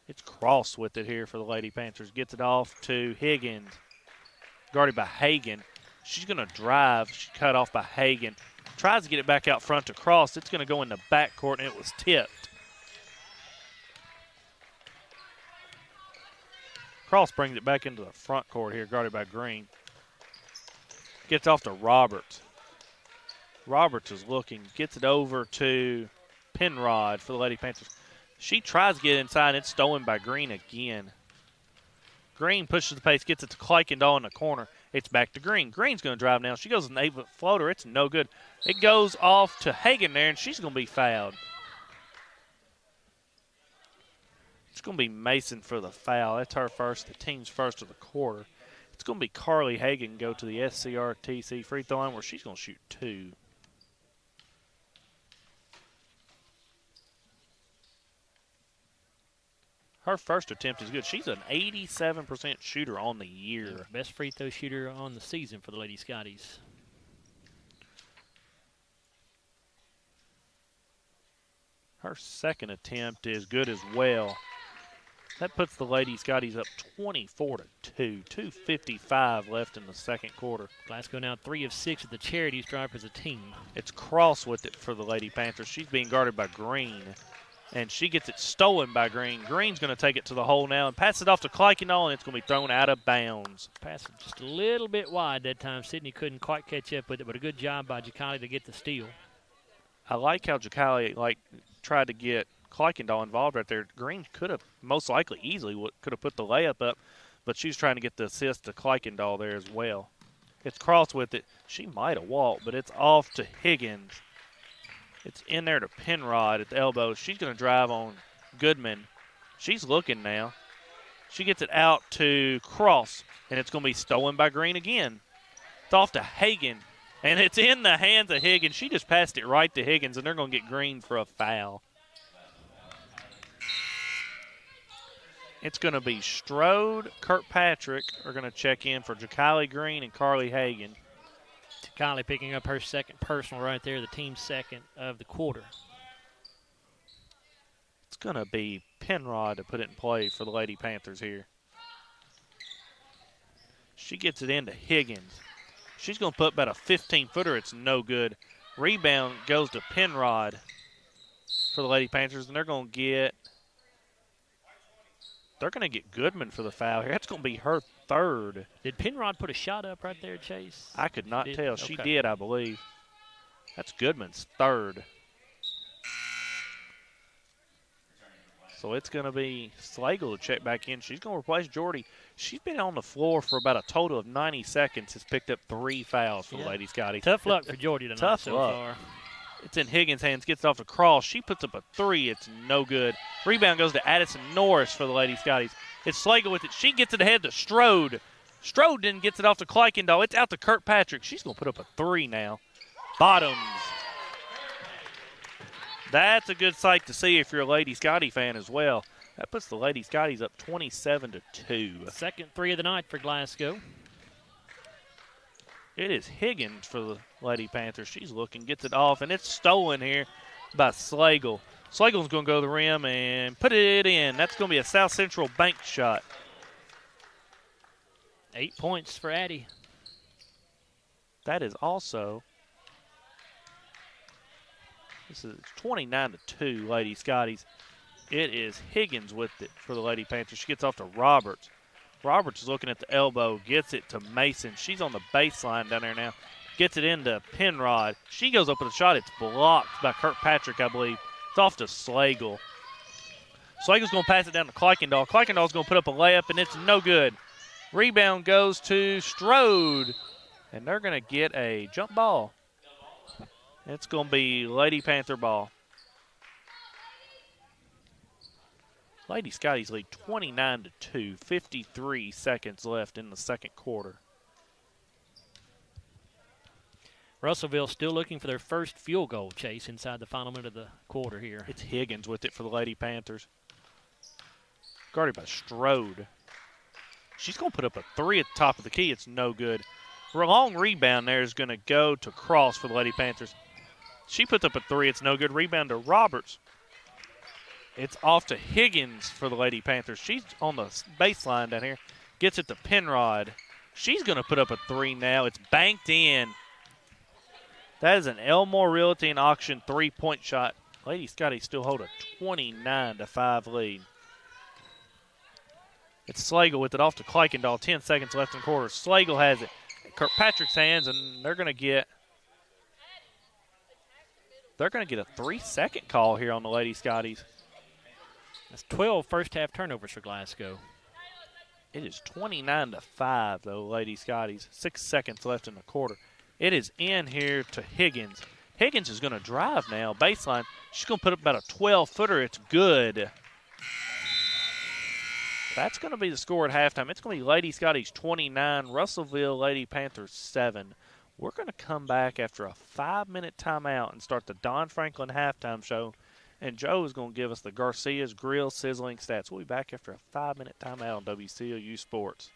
It's Cross with it here for the Lady Panthers. Gets it off to Higgins. Guarded by Hagan. She's going to drive. She's cut off by Hagan. Tries to get it back out front to Cross. It's going to go in the backcourt, and it was tipped. Cross brings it back into the front court here, guarded by Green. Gets off to Roberts. Roberts is looking. Gets it over to Penrod for the Lady Panthers. She tries to get inside. It's stolen by Green again. Green pushes the pace, gets it to Kuykendall in the corner. It's back to Green. Green's going to drive now. She goes an 8-foot floater. It's no good. It goes off to Hagan there, and she's going to be fouled. It's going to be Mason for the foul. That's her first, the team's first of the quarter. It's going to be Carly Hagan go to the SCRTC free throw line where she's going to shoot 2. Her first attempt is good. She's an 87% shooter on the year. Best free throw shooter on the season for the Lady Scotties. Her second attempt is good as well. That puts the Lady Scotties up 24-2. 2:55 left in the second quarter. Glasgow now 3 of 6 at the charity stripe as a team. It's Cross with it for the Lady Panthers. She's being guarded by Green, and she gets it stolen by Green. Green's going to take it to the hole now and pass it off to Kuykendall, and it's going to be thrown out of bounds. Pass it just a little bit wide that time. Sydney couldn't quite catch up with it, but a good job by Jacali to get the steal. I like how Jacali tried to get Kuykendall involved right there. Green could have most likely easily could have put the layup up, but she was trying to get the assist to Kuykendall there as well. It's Cross with it. She might have walked, but it's off to Higgins. It's in there to Penrod at the elbow. She's going to drive on Goodman. She's looking now. She gets it out to Cross, and it's going to be stolen by Green again. It's off to Hagan, and it's in the hands of Higgins. She just passed it right to Higgins, and they're going to get Green for a foul. It's going to be Strode, Kirkpatrick are going to check in for Jacali Green and Carly Hagan. Jacali picking up her second personal right there, the team's second of the quarter. It's going to be Penrod to put it in play for the Lady Panthers here. She gets it into Higgins. She's going to put about a 15-footer. It's no good. Rebound goes to Penrod for the Lady Panthers, and they're going to get Goodman for the foul here. That's going to be her third. Did Penrod put a shot up right there, Chase? I could not tell. Okay. She did, I believe. That's Goodman's third. So it's going to be Slagle to check back in. She's going to replace Jordy. She's been on the floor for about a total of 90 seconds. Has picked up 3 fouls for the Lady Scottie. Tough luck for Jordy tonight Tough so luck. far. It's in Higgins' hands. Gets it off the cross. She puts up a 3. It's no good. Rebound goes to Addison Norris for the Lady Scotties. It's Slagle with it. She gets it ahead to Strode. Strode then gets it off to Kuykendall. It's out to Kirkpatrick. She's going to put up a 3 now. Bottoms. That's a good sight to see if you're a Lady Scottie fan as well. That puts the Lady Scotties up 27-2. Second 3 of the night for Glasgow. It is Higgins for the Lady Panthers. She's looking, gets it off, and it's stolen here by Slagle. Slagle's going to go to the rim and put it in. That's going to be a South Central bank shot. 8 points for Addie. That is also, this is 29-2 Lady Scotties. It is Higgins with it for the Lady Panthers. She gets off to Roberts. Roberts is looking at the elbow, gets it to Mason. She's on the baseline down there now. Gets it into Penrod. She goes up with a shot. It's blocked by Kirkpatrick, I believe. It's off to Slagle. Slagle's going to pass it down to Kuykendall. Kuykendall's going to put up a layup, and it's no good. Rebound goes to Strode, and they're going to get a jump ball. It's going to be Lady Panther ball. Lady Scotties lead 29-2, 53 seconds left in the second quarter. Russellville still looking for their first field goal, Chase, inside the final minute of the quarter here. It's Higgins with it for the Lady Panthers. Guarded by Strode. She's going to put up a 3 at the top of the key. It's no good. A long rebound there is going to go to Cross for the Lady Panthers. She puts up a 3. It's no good. Rebound to Roberts. It's off to Higgins for the Lady Panthers. She's on the baseline down here. Gets it to Penrod. She's going to put up a 3 now. It's banked in. That is an Elmore Realty and Auction 3-point shot. Lady Scottie still hold a 29-5 lead. It's Slagle with it off to Kuykendall. 10 seconds left in the quarter. Slagle has it. Kirkpatrick's hands, and they're going to get a 3-second call here on the Lady Scotties. That's 12 first-half turnovers for Glasgow. It is 29-5, though, Lady Scotties. 6 seconds left in the quarter. It is in here to Higgins. Higgins is going to drive now, baseline. She's going to put up about a 12-footer. It's good. That's going to be the score at halftime. It's going to be Lady Scotties 29, Russellville Lady Panthers 7. We're going to come back after a 5-minute timeout and start the Don Franklin halftime show. And Joe is going to give us the Garcia's Grill Sizzling Stats. We'll be back after a 5-minute timeout on WCLU Sports.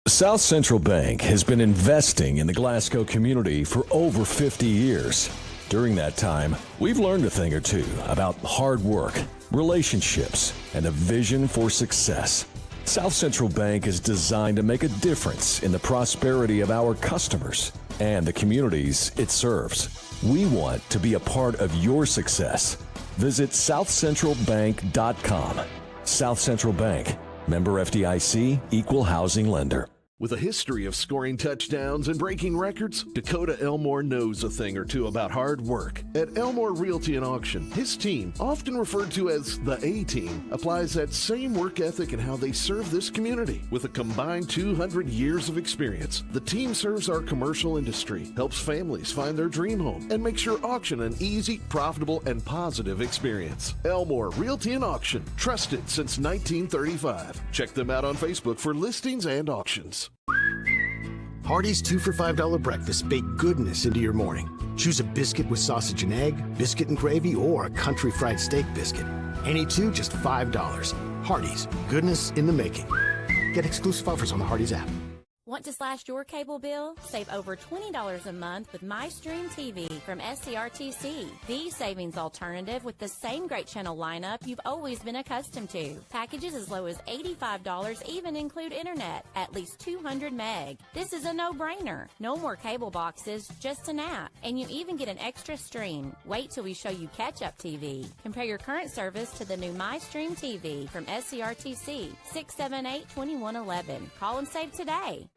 South Central Bank has been investing in the Glasgow community for over 50 years. During that time, we've learned a thing or two about hard work, relationships, and a vision for success. South Central Bank is designed to make a difference in the prosperity of our customers and the communities it serves. We want to be a part of your success. Visit southcentralbank.com. South Central Bank, member FDIC, equal housing lender. With a history of scoring touchdowns and breaking records, Dakota Elmore knows a thing or two about hard work. At Elmore Realty and Auction, his team, often referred to as the A-Team, applies that same work ethic in how they serve this community. With a combined 200 years of experience, the team serves our commercial industry, helps families find their dream home, and makes your auction an easy, profitable, and positive experience. Elmore Realty and Auction, trusted since 1935. Check them out on Facebook for listings and auctions. Hardee's 2 for $5 breakfast bake goodness into your morning. Choose a biscuit with sausage and egg, biscuit and gravy, or a country fried steak biscuit. Any two, just $5. Hardee's, goodness in the making. Get exclusive offers on the Hardee's app. Want to slash your cable bill? Save over $20 a month with MyStream TV from SCRTC, the savings alternative with the same great channel lineup you've always been accustomed to. Packages as low as $85 even include internet, at least 200 meg. This is a no-brainer. No more cable boxes, just an app. And you even get an extra stream. Wait till we show you catch-up TV. Compare your current service to the new MyStream TV from SCRTC, 678-2111. Call and save today.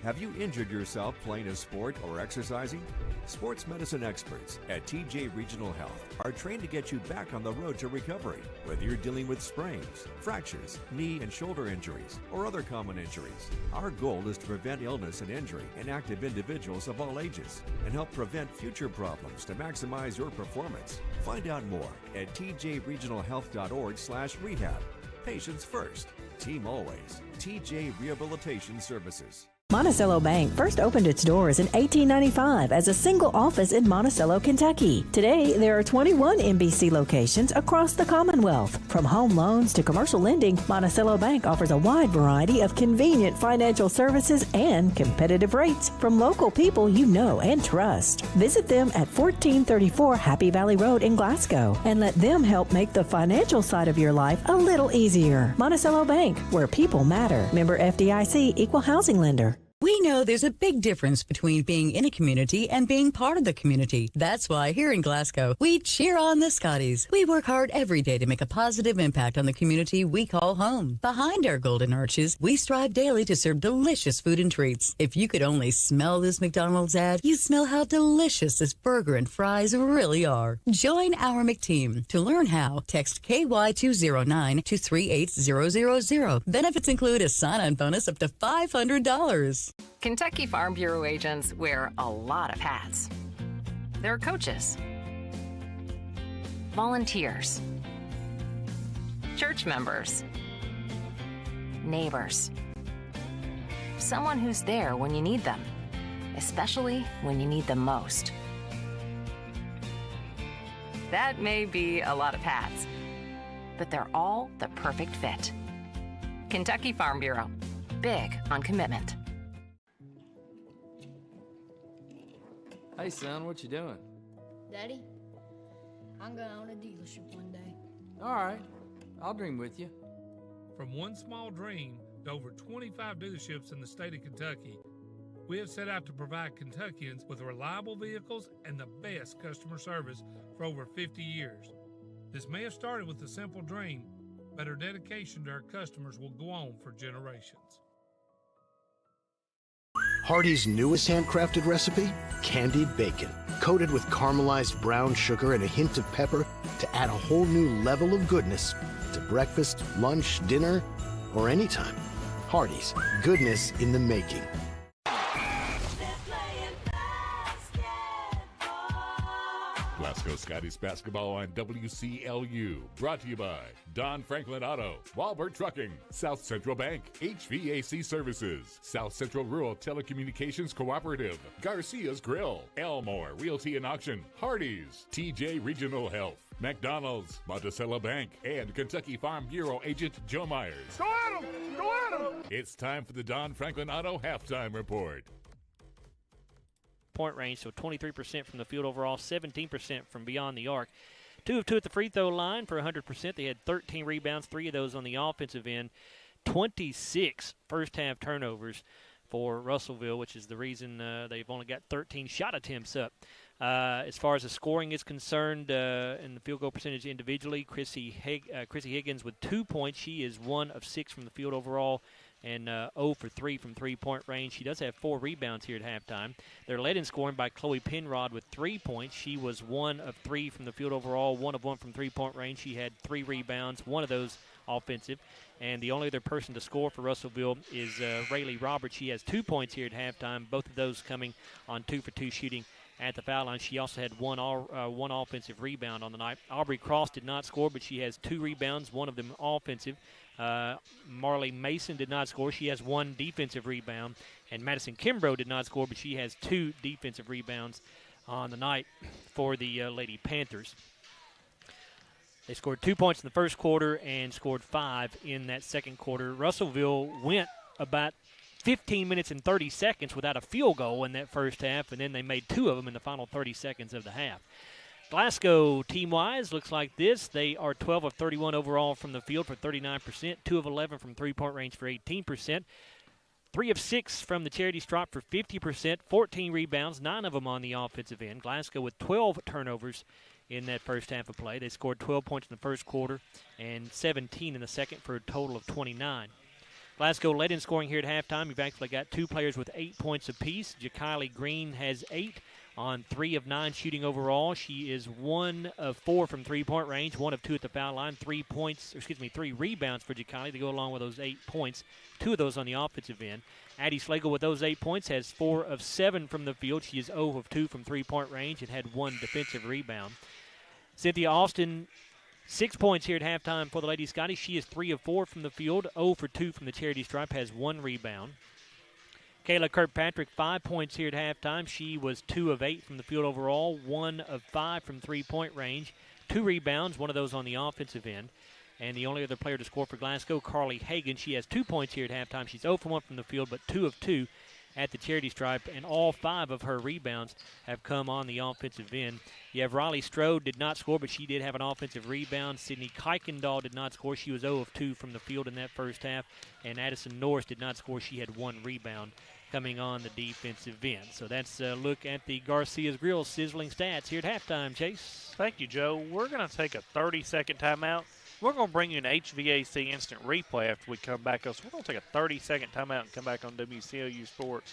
Have you injured yourself playing a sport or exercising? Sports medicine experts at TJ Regional Health are trained to get you back on the road to recovery, whether you're dealing with sprains, fractures, knee and shoulder injuries, or other common injuries. Our goal is to prevent illness and injury in active individuals of all ages and help prevent future problems to maximize your performance. Find out more at tjregionalhealth.org/rehab. Patients first, team always. TJ Rehabilitation Services. Monticello Bank first opened its doors in 1895 as a single office in Monticello, Kentucky. Today, there are 21 MBC locations across the Commonwealth. From home loans to commercial lending, Monticello Bank offers a wide variety of convenient financial services and competitive rates from local people you know and trust. Visit them at 1434 Happy Valley Road in Glasgow and let them help make the financial side of your life a little easier. Monticello Bank, where people matter. Member FDIC, Equal Housing Lender. We know there's a big difference between being in a community and being part of the community. That's why here in Glasgow, we cheer on the Scotties. We work hard every day to make a positive impact on the community we call home. Behind our golden arches, we strive daily to serve delicious food and treats. If you could only smell this McDonald's ad, you'd smell how delicious this burger and fries really are. Join our McTeam. To learn how, text KY209 to 38000. Benefits include a sign-on bonus up to $500. Kentucky Farm Bureau agents wear a lot of hats. They're coaches, volunteers, church members, neighbors, someone who's there when you need them, especially when you need them most. That may be a lot of hats, but they're all the perfect fit. Kentucky Farm Bureau, big on commitment. Hey, son, what you doing? Daddy, I'm going to own a dealership one day. All right, I'll dream with you. From one small dream to over 25 dealerships in the state of Kentucky, we have set out to provide Kentuckians with reliable vehicles and the best customer service for over 50 years. This may have started with a simple dream, but our dedication to our customers will go on for generations. Hardee's newest handcrafted recipe? Candied bacon, coated with caramelized brown sugar and a hint of pepper to add a whole new level of goodness to breakfast, lunch, dinner, or anytime. Hardee's, goodness in the making. Glasgow Scotties basketball on WCLU. Brought to you by Don Franklin Auto, Walbert Trucking, South Central Bank, HVAC Services, South Central Rural Telecommunications Cooperative, Garcia's Grill, Elmore Realty and Auction, Hardee's, TJ Regional Health, McDonald's, Monticello Bank, and Kentucky Farm Bureau agent Joe Myers. Go at him! Go at him! It's time for the Don Franklin Auto Halftime Report. Point range, so 23% from the field overall, 17% from beyond the arc. 2 of 2 at the free throw line for 100%. They had 13 rebounds, 3 of those on the offensive end. 26 first-half turnovers for Russellville, which is the reason they've only got 13 shot attempts up. As far as the scoring is concerned, in the field goal percentage individually, Chrissy Higgins with 2 points. She is 1 of 6 from the field overall and 0 for 3 from three-point range. She does have 4 rebounds here at halftime. They're led in scoring by Chloe Penrod with 3 points. She was 1 of 3 from the field overall, 1 of 1 from three-point range. She had 3 rebounds, 1 of those offensive. And the only other person to score for Russellville is Rayleigh Roberts. She has 2 points here at halftime, both of those coming on 2 for 2 shooting at the foul line. She also had one offensive rebound on the night. Aubrey Cross did not score, but she has 2 rebounds, 1 of them offensive. Marley Mason did not score. She has 1 defensive rebound. And Madison Kimbrough did not score, but she has 2 defensive rebounds on the night for the Lady Panthers. They scored 2 points in the first quarter and scored 5 in that second quarter. Russellville went about 15 minutes and 30 seconds without a field goal in that first half, and then they made 2 of them in the final 30 seconds of the half. Glasgow, team-wise, looks like this. They are 12 of 31 overall from the field for 39%, 2 of 11 from three-point range for 18%, 3 of 6 from the charity stripe for 50%, 14 rebounds, 9 of them on the offensive end. Glasgow with 12 turnovers in that first half of play. They scored 12 points in the first quarter and 17 in the second for a total of 29. Glasgow led in scoring here at halftime. You've actually got 2 players with 8 points apiece. Ja'Kylie Green has 8 on 3 of 9 shooting overall. She is 1 of 4 from three-point range, 1 of 2 at the foul line. 3 rebounds for Ja'Kylie to go along with those 8 points. 2 of those on the offensive end. Addie Slagle with those 8 points has 4 of 7 from the field. She is 0 of 2 from three-point range and had 1 defensive rebound. Cynthia Austin, 6 points here at halftime for the Lady Scotties. She is 3 of 4 from the field, 0 for 2 from the charity stripe, has 1 rebound. Kayla Kirkpatrick, 5 points here at halftime. She was 2 of 8 from the field overall, 1 of 5 from three-point range, 2 rebounds, 1 of those on the offensive end. And the only other player to score for Glasgow, Carly Hagan. She has 2 points here at halftime. She's 0 for 1 from the field, but 2 of 2 at the charity stripe, and all 5 of her rebounds have come on the offensive end. You have Riley Strode did not score, but she did have an offensive rebound. Sydney Kuykendall did not score. She was 0 of 2 from the field in that first half. And Addison Norris did not score. She had 1 rebound coming on the defensive end. So that's a look at the Garcia's Grill sizzling stats here at halftime, Chase. Thank you, Joe. We're going to take a 30-second timeout. We're going to bring you an HVAC instant replay after we come back. So we're going to take a 30-second timeout and come back on WCLU Sports.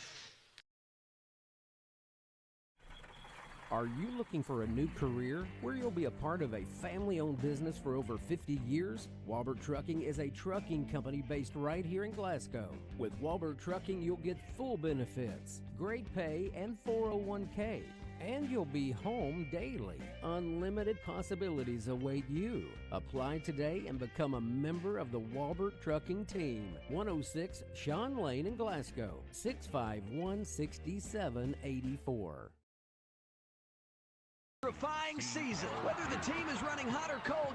Are you looking for a new career where you'll be a part of a family-owned business for over 50 years? Walbert Trucking is a trucking company based right here in Glasgow. With Walbert Trucking, you'll get full benefits, great pay, and 401k. And you'll be home daily. Unlimited possibilities await you. Apply today and become a member of the Walbert Trucking team. 106 Sean Lane in Glasgow, 651-6784. Terrifying season. Whether the team is running hot or cold,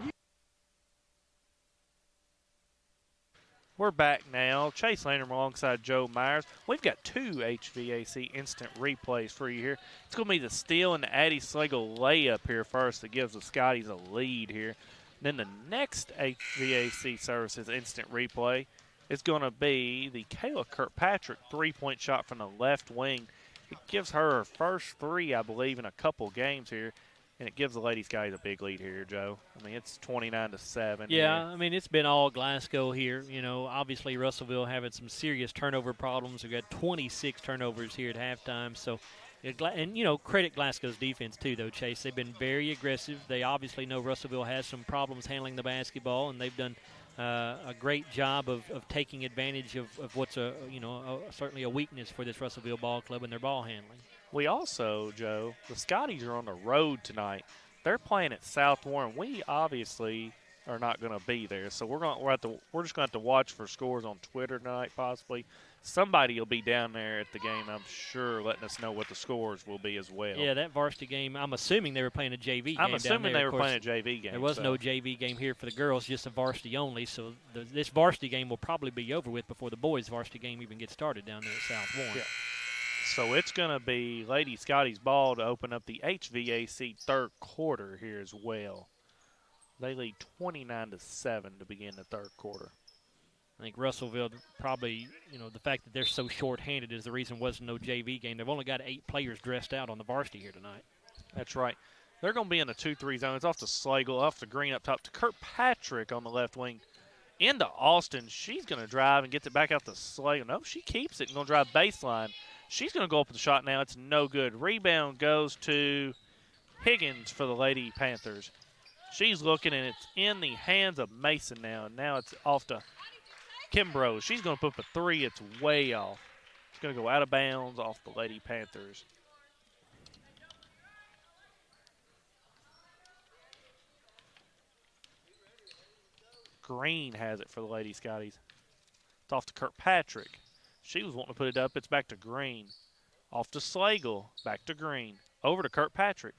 We're back now. Chase Landrum alongside Joe Myers. We've got 2 HVAC instant replays for you here. It's going to be the Steele and the Addie Slagle layup here first that gives the Scotties a lead here. Then the next HVAC Services instant replay is going to be the Kayla Kirkpatrick 3-point shot from the left wing. It gives her first 3, I believe, in a couple games here. And it gives the Lady Scotties a big lead here, Joe. I mean, it's 29-7. Yeah, I mean, it's been all Glasgow here. You know, obviously Russellville having some serious turnover problems. We've got 26 turnovers here at halftime. So, and, you know, credit Glasgow's defense too, though, Chase. They've been very aggressive. They obviously know Russellville has some problems handling the basketball, and they've done a great job of taking advantage of what's certainly a weakness for this Russellville ball club and their ball handling. We also, Joe, the Scotties are on the road tonight. They're playing at South Warren. We obviously are not going to be there, so we're just going to have to watch for scores on Twitter tonight, possibly. Somebody will be down there at the game, I'm sure, letting us know what the scores will be as well. Yeah, that varsity game, I'm assuming they were playing a JV game. I'm assuming down there. they were playing a JV game. There was no JV game here for the girls, just a varsity only. So this varsity game will probably be over with before the boys' varsity game even gets started down there at South Warren. Yeah. So it's going to be Lady Scotties ball to open up the HVAC third quarter here as well. They lead 29-7 to begin the third quarter. I think Russellville probably, the fact that they're so short-handed is the reason wasn't no JV game. They've only got 8 players dressed out on the varsity here tonight. That's right. They're going to be in the 2-3 zone. It's off to Slagle, off to Green up top to Kirkpatrick on the left wing. Into Austin. She's going to drive and gets it back out to Slagle. No, she keeps it and going to drive baseline. She's going to go up with the shot now. It's no good. Rebound goes to Higgins for the Lady Panthers. She's looking, and it's in the hands of Mason now. And now it's off to Kimbrough. She's going to put up a 3. It's way off. It's going to go out of bounds off the Lady Panthers. Green has it for the Lady Scotties. It's off to Kirkpatrick. She was wanting to put it up. It's back to Green. Off to Slagle. Back to Green. Over to Kirkpatrick.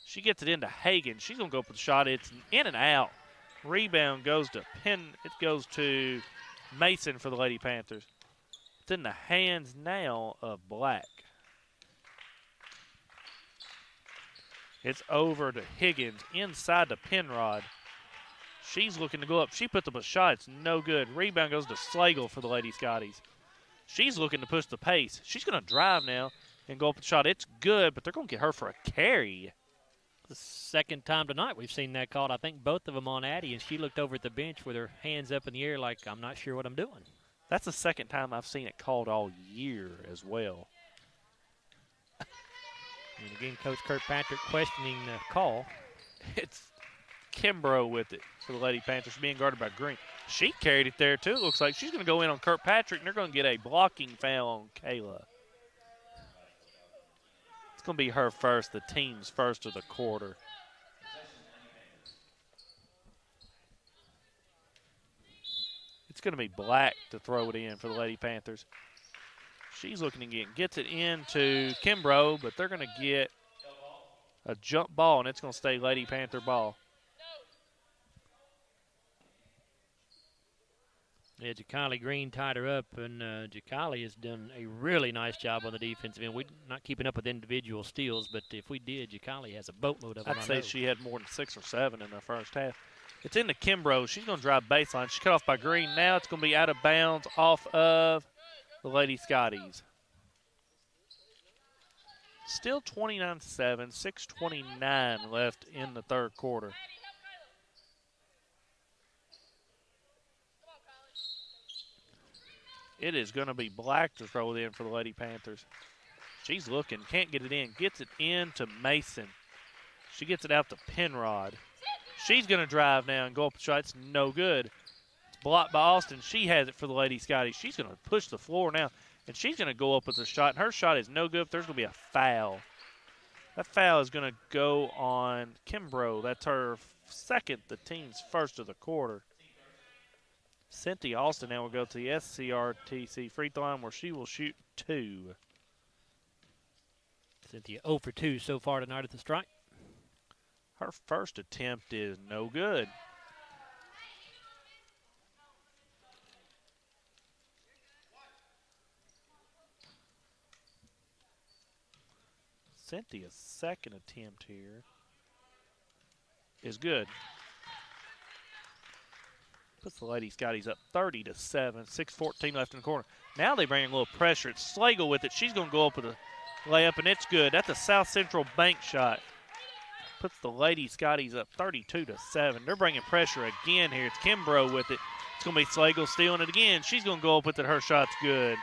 She gets it into Hagan. She's going to go up with the shot. It's in and out. Rebound goes to It goes to Mason for the Lady Panthers. It's in the hands now of Black. It's over to Higgins inside the pin rod. She's looking to go up. She puts up a shot. It's no good. Rebound goes to Slagle for the Lady Scotties. She's looking to push the pace. She's going to drive now and go up the shot. It's good, but they're going to get her for a carry. The second time tonight we've seen that called. I think both of them on Addie, and she looked over at the bench with her hands up in the air like, I'm not sure what I'm doing. That's the second time I've seen it called all year as well. And again, Coach Kirkpatrick questioning the call. It's Kimbrough with it for the Lady Panthers, being guarded by Green. She carried it there, too. It looks like she's going to go in on Kirkpatrick, and they're going to get a blocking foul on Kayla. It's going to be her first, the team's first of the quarter. It's going to be Black to throw it in for the Lady Panthers. She's looking again, gets it into Kimbrough, but they're going to get a jump ball, and it's going to stay Lady Panther ball. Yeah, Jacali Green tied her up, and Jacali has done a really nice job on the defensive end. We're not keeping up with individual steals, but if we did, Jacali has a boatload of them. I'd say she had more than 6 or 7 in the first half. It's into Kimbrough. She's going to drive baseline. She's cut off by Green. Now it's going to be out of bounds off of the Lady Scotties. Still 29-7, 6:29 left in the third quarter. It is going to be Black to throw it in for the Lady Panthers. She's looking, can't get it in, gets it into Mason. She gets it out to Penrod. She's going to drive now and go up the shot. It's no good. It's blocked by Austin. She has it for the Lady Scottie. She's going to push the floor now, and she's going to go up with a shot. And her shot is no good. There's going to be a foul. That foul is going to go on Kimbrough. That's her second, the team's first of the quarter. Cynthia Austin now will go to the SCRTC free throw line where she will shoot 2. Cynthia 0 for 2 so far tonight at the strike. Her first attempt is no good. Cynthia's second attempt here is good. Puts the Lady Scotties up 30-7, 6:14 left in the corner. Now they bring a little pressure. It's Slagle with it. She's going to go up with a layup, and it's good. That's a South Central bank shot. Puts the Lady Scotties up 32-7. They're bringing pressure again here. It's Kimbrough with it. It's going to be Slagle stealing it again. She's going to go up with it. Her shot's good.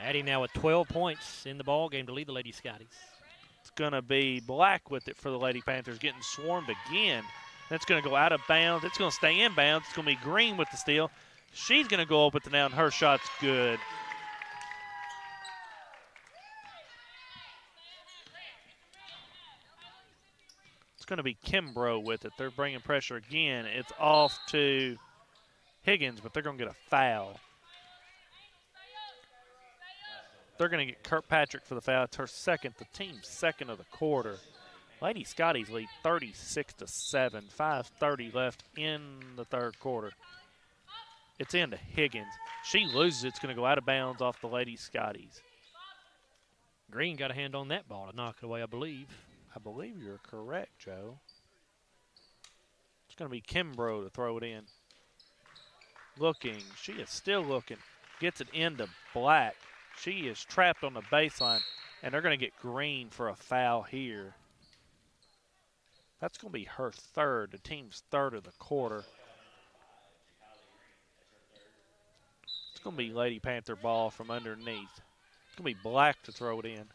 Addie now with 12 points in the ball game to lead the Lady Scotties. It's going to be Black with it for the Lady Panthers, getting swarmed again. That's going to go out of bounds. It's going to stay in bounds. It's going to be Green with the steal. She's going to go up with it now, and her shot's good. It's going to be Kimbrough with it. They're bringing pressure again. It's off to Higgins, but they're going to get a foul. They're going to get Kirkpatrick for the foul. It's her second, the team's second of the quarter. Lady Scotties lead 36-7. 5:30 left in the third quarter. It's into Higgins. She loses. It's going to go out of bounds off the Lady Scotties. Green got a hand on that ball to knock it away, I believe. I believe you're correct, Joe. It's going to be Kimbrough to throw it in. Looking. She is still looking. Gets it into Black. She is trapped on the baseline, and they're going to get Green for a foul here. That's going to be her third, the team's third of the quarter. It's going to be Lady Panther ball from underneath. It's going to be Black to throw it in.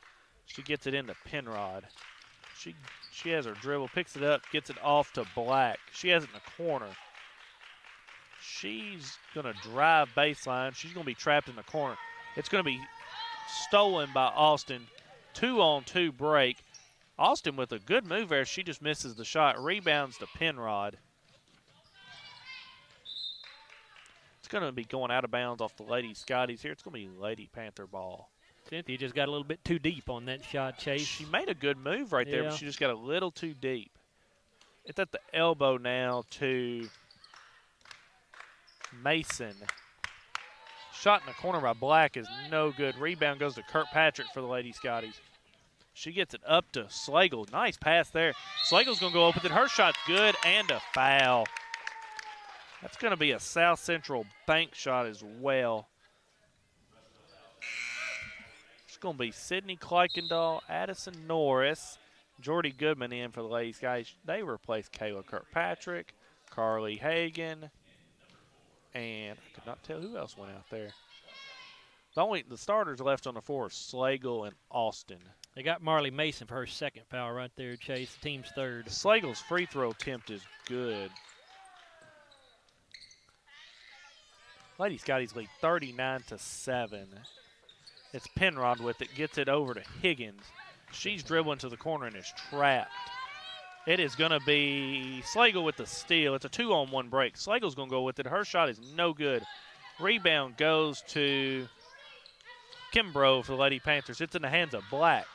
She gets it into Penrod. She has her dribble, picks it up, gets it off to Black. She has it in the corner. She's going to drive baseline. She's going to be trapped in the corner. It's going to be stolen by Austin. 2-on-2 break. Austin with a good move there. She just misses the shot. Rebounds to Penrod. It's going to be going out of bounds off the Lady Scotties here. It's going to be Lady Panther ball. Cynthia just got a little bit too deep on that shot, Chase. She made a good move right there, but she just got a little too deep. It's at the elbow now to Mason. Shot in the corner by Black is no good. Rebound goes to Kirkpatrick for the Lady Scotties. She gets it up to Slagle. Nice pass there. Slagle's going to go up with it. Her shot's good and a foul. That's going to be a South Central bank shot as well. It's going to be Sydney Kuykendall, Addison Norris, Jordy Goodman in for the Lady Scotties. They replaced Kayla Kirkpatrick, Carly Hagan, and I could not tell who else went out there. The starters left on the floor are Slagle and Austin. They got Marley Mason for her second foul right there, Chase. The team's third. Slagle's free throw attempt is good. Lady Scotties lead 39-7. It's Penrod with it, gets it over to Higgins. She's dribbling to the corner and is trapped. It is going to be Slagle with the steal. It's a 2-on-1 break. Slagle's going to go with it. Her shot is no good. Rebound goes to Kimbrough for the Lady Panthers. It's in the hands of Black.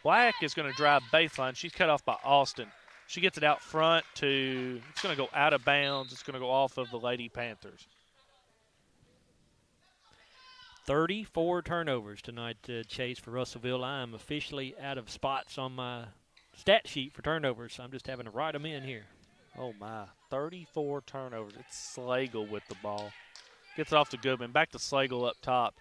Black is going to drive baseline. She's cut off by Austin. She gets it out front to, it's going to go out of bounds. It's going to go off of the Lady Panthers. 34 turnovers tonight, Chase, for Russellville. I am officially out of spots on my stat sheet for turnovers, so I'm just having to write them in here. Oh, my. 34 turnovers. It's Slagle with the ball. Gets it off to Goodman. Back to Slagle up top.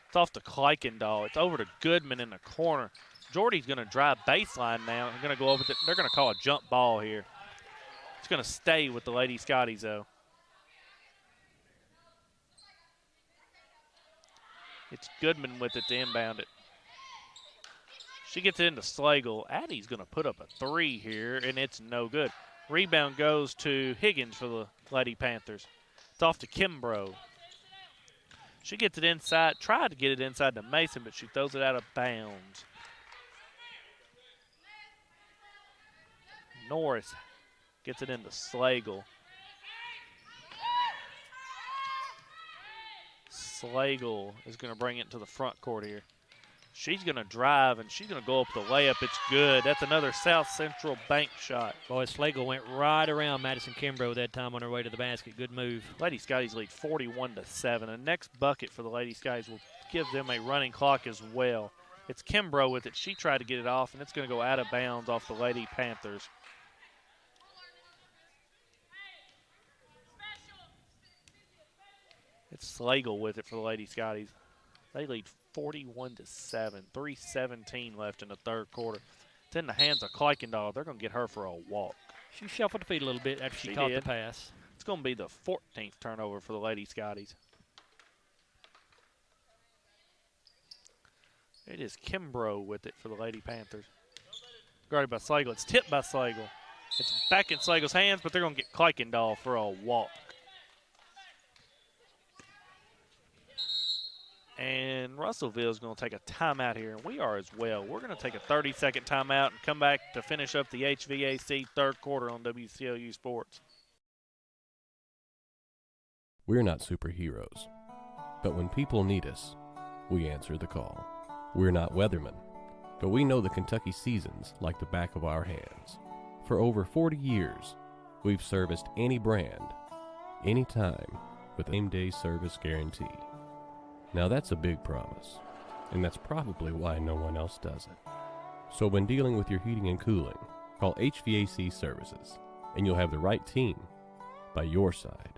It's off to Kuykendall. It's over to Goodman in the corner. Jordy's going to drive baseline now. They're going to go over. They're going to call a jump ball here. It's going to stay with the Lady Scotties, though. It's Goodman with it to inbound it. She gets it into Slagle. Addie's going to put up a three here, and it's no good. Rebound goes to Higgins for the Lady Panthers. It's off to Kimbrough. She gets it inside, tried to get it inside to Mason, but she throws it out of bounds. Norris gets it into Slagle. Slagle is going to bring it to the front court here. She's going to drive, and she's going to go up the layup. It's good. That's another South Central bank shot. Boy, Slagle went right around Madison Kimbrough that time on her way to the basket. Good move. Lady Scotties lead 41-7. The next bucket for the Lady Scotties will give them a running clock as well. It's Kimbrough with it. She tried to get it off, and it's going to go out of bounds off the Lady Panthers. It's Slagle with it for the Lady Scotties. They lead 41-7. 3:17 left in the third quarter. It's in the hands of Kuykendall. They're going to get her for a walk. She shuffled the feet a little bit after she caught the pass. It's going to be the 14th turnover for the Lady Scotties. It is Kimbrough with it for the Lady Panthers. Guarded by Slagle. It's tipped by Slagle. It's back in Slagle's hands, but they're going to get Kuykendall for a walk. And Russellville is going to take a timeout here, and we are as well. We're going to take a 30-second timeout and come back to finish up the HVAC third quarter on WCLU Sports. We're not superheroes, but when people need us, we answer the call. We're not weathermen, but we know the Kentucky seasons like the back of our hands. For over 40 years, we've serviced any brand, anytime, with same-day service guarantee. Now that's a big promise, and that's probably why no one else does it. So when dealing with your heating and cooling, call HVAC Services, and you'll have the right team by your side.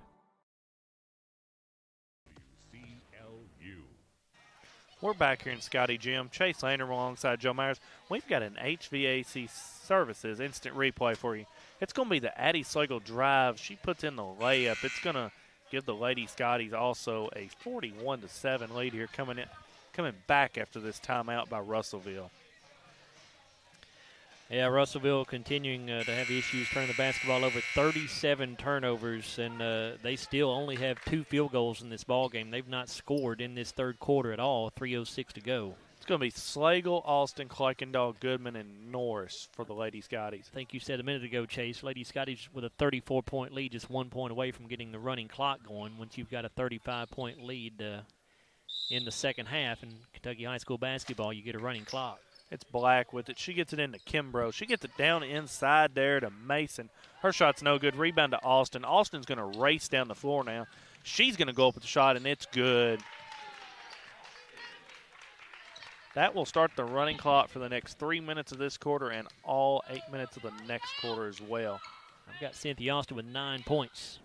We're back here in Scottie Gym. Chase Lander alongside Joe Myers. We've got an HVAC Services instant replay for you. It's going to be the Addie Slagle drive. She puts in the layup. It's going to give the Lady Scotties also a 41-7 lead here coming back after this timeout by Russellville. Yeah, Russellville continuing to have issues turning the basketball over. 37 turnovers, and they still only have 2 field goals in this ball game. They've not scored in this third quarter at all. 3:06 to go. It's going to be Slagle, Austin, Kuykendall, Goodman, and Norris for the Lady Scotties. I think you said a minute ago, Chase, Lady Scotties with a 34-point lead, just 1 point away from getting the running clock going. Once you've got a 35-point lead in the second half in Kentucky high school basketball, you get a running clock. It's Black with it. She gets it into Kimbrough. She gets it down inside there to Mason. Her shot's no good. Rebound to Austin. Austin's going to race down the floor now. She's going to go up with the shot, and it's good. That will start the running clock for the next 3 minutes of this quarter and all 8 minutes of the next quarter as well. I've got Cynthia Austin with 9 points.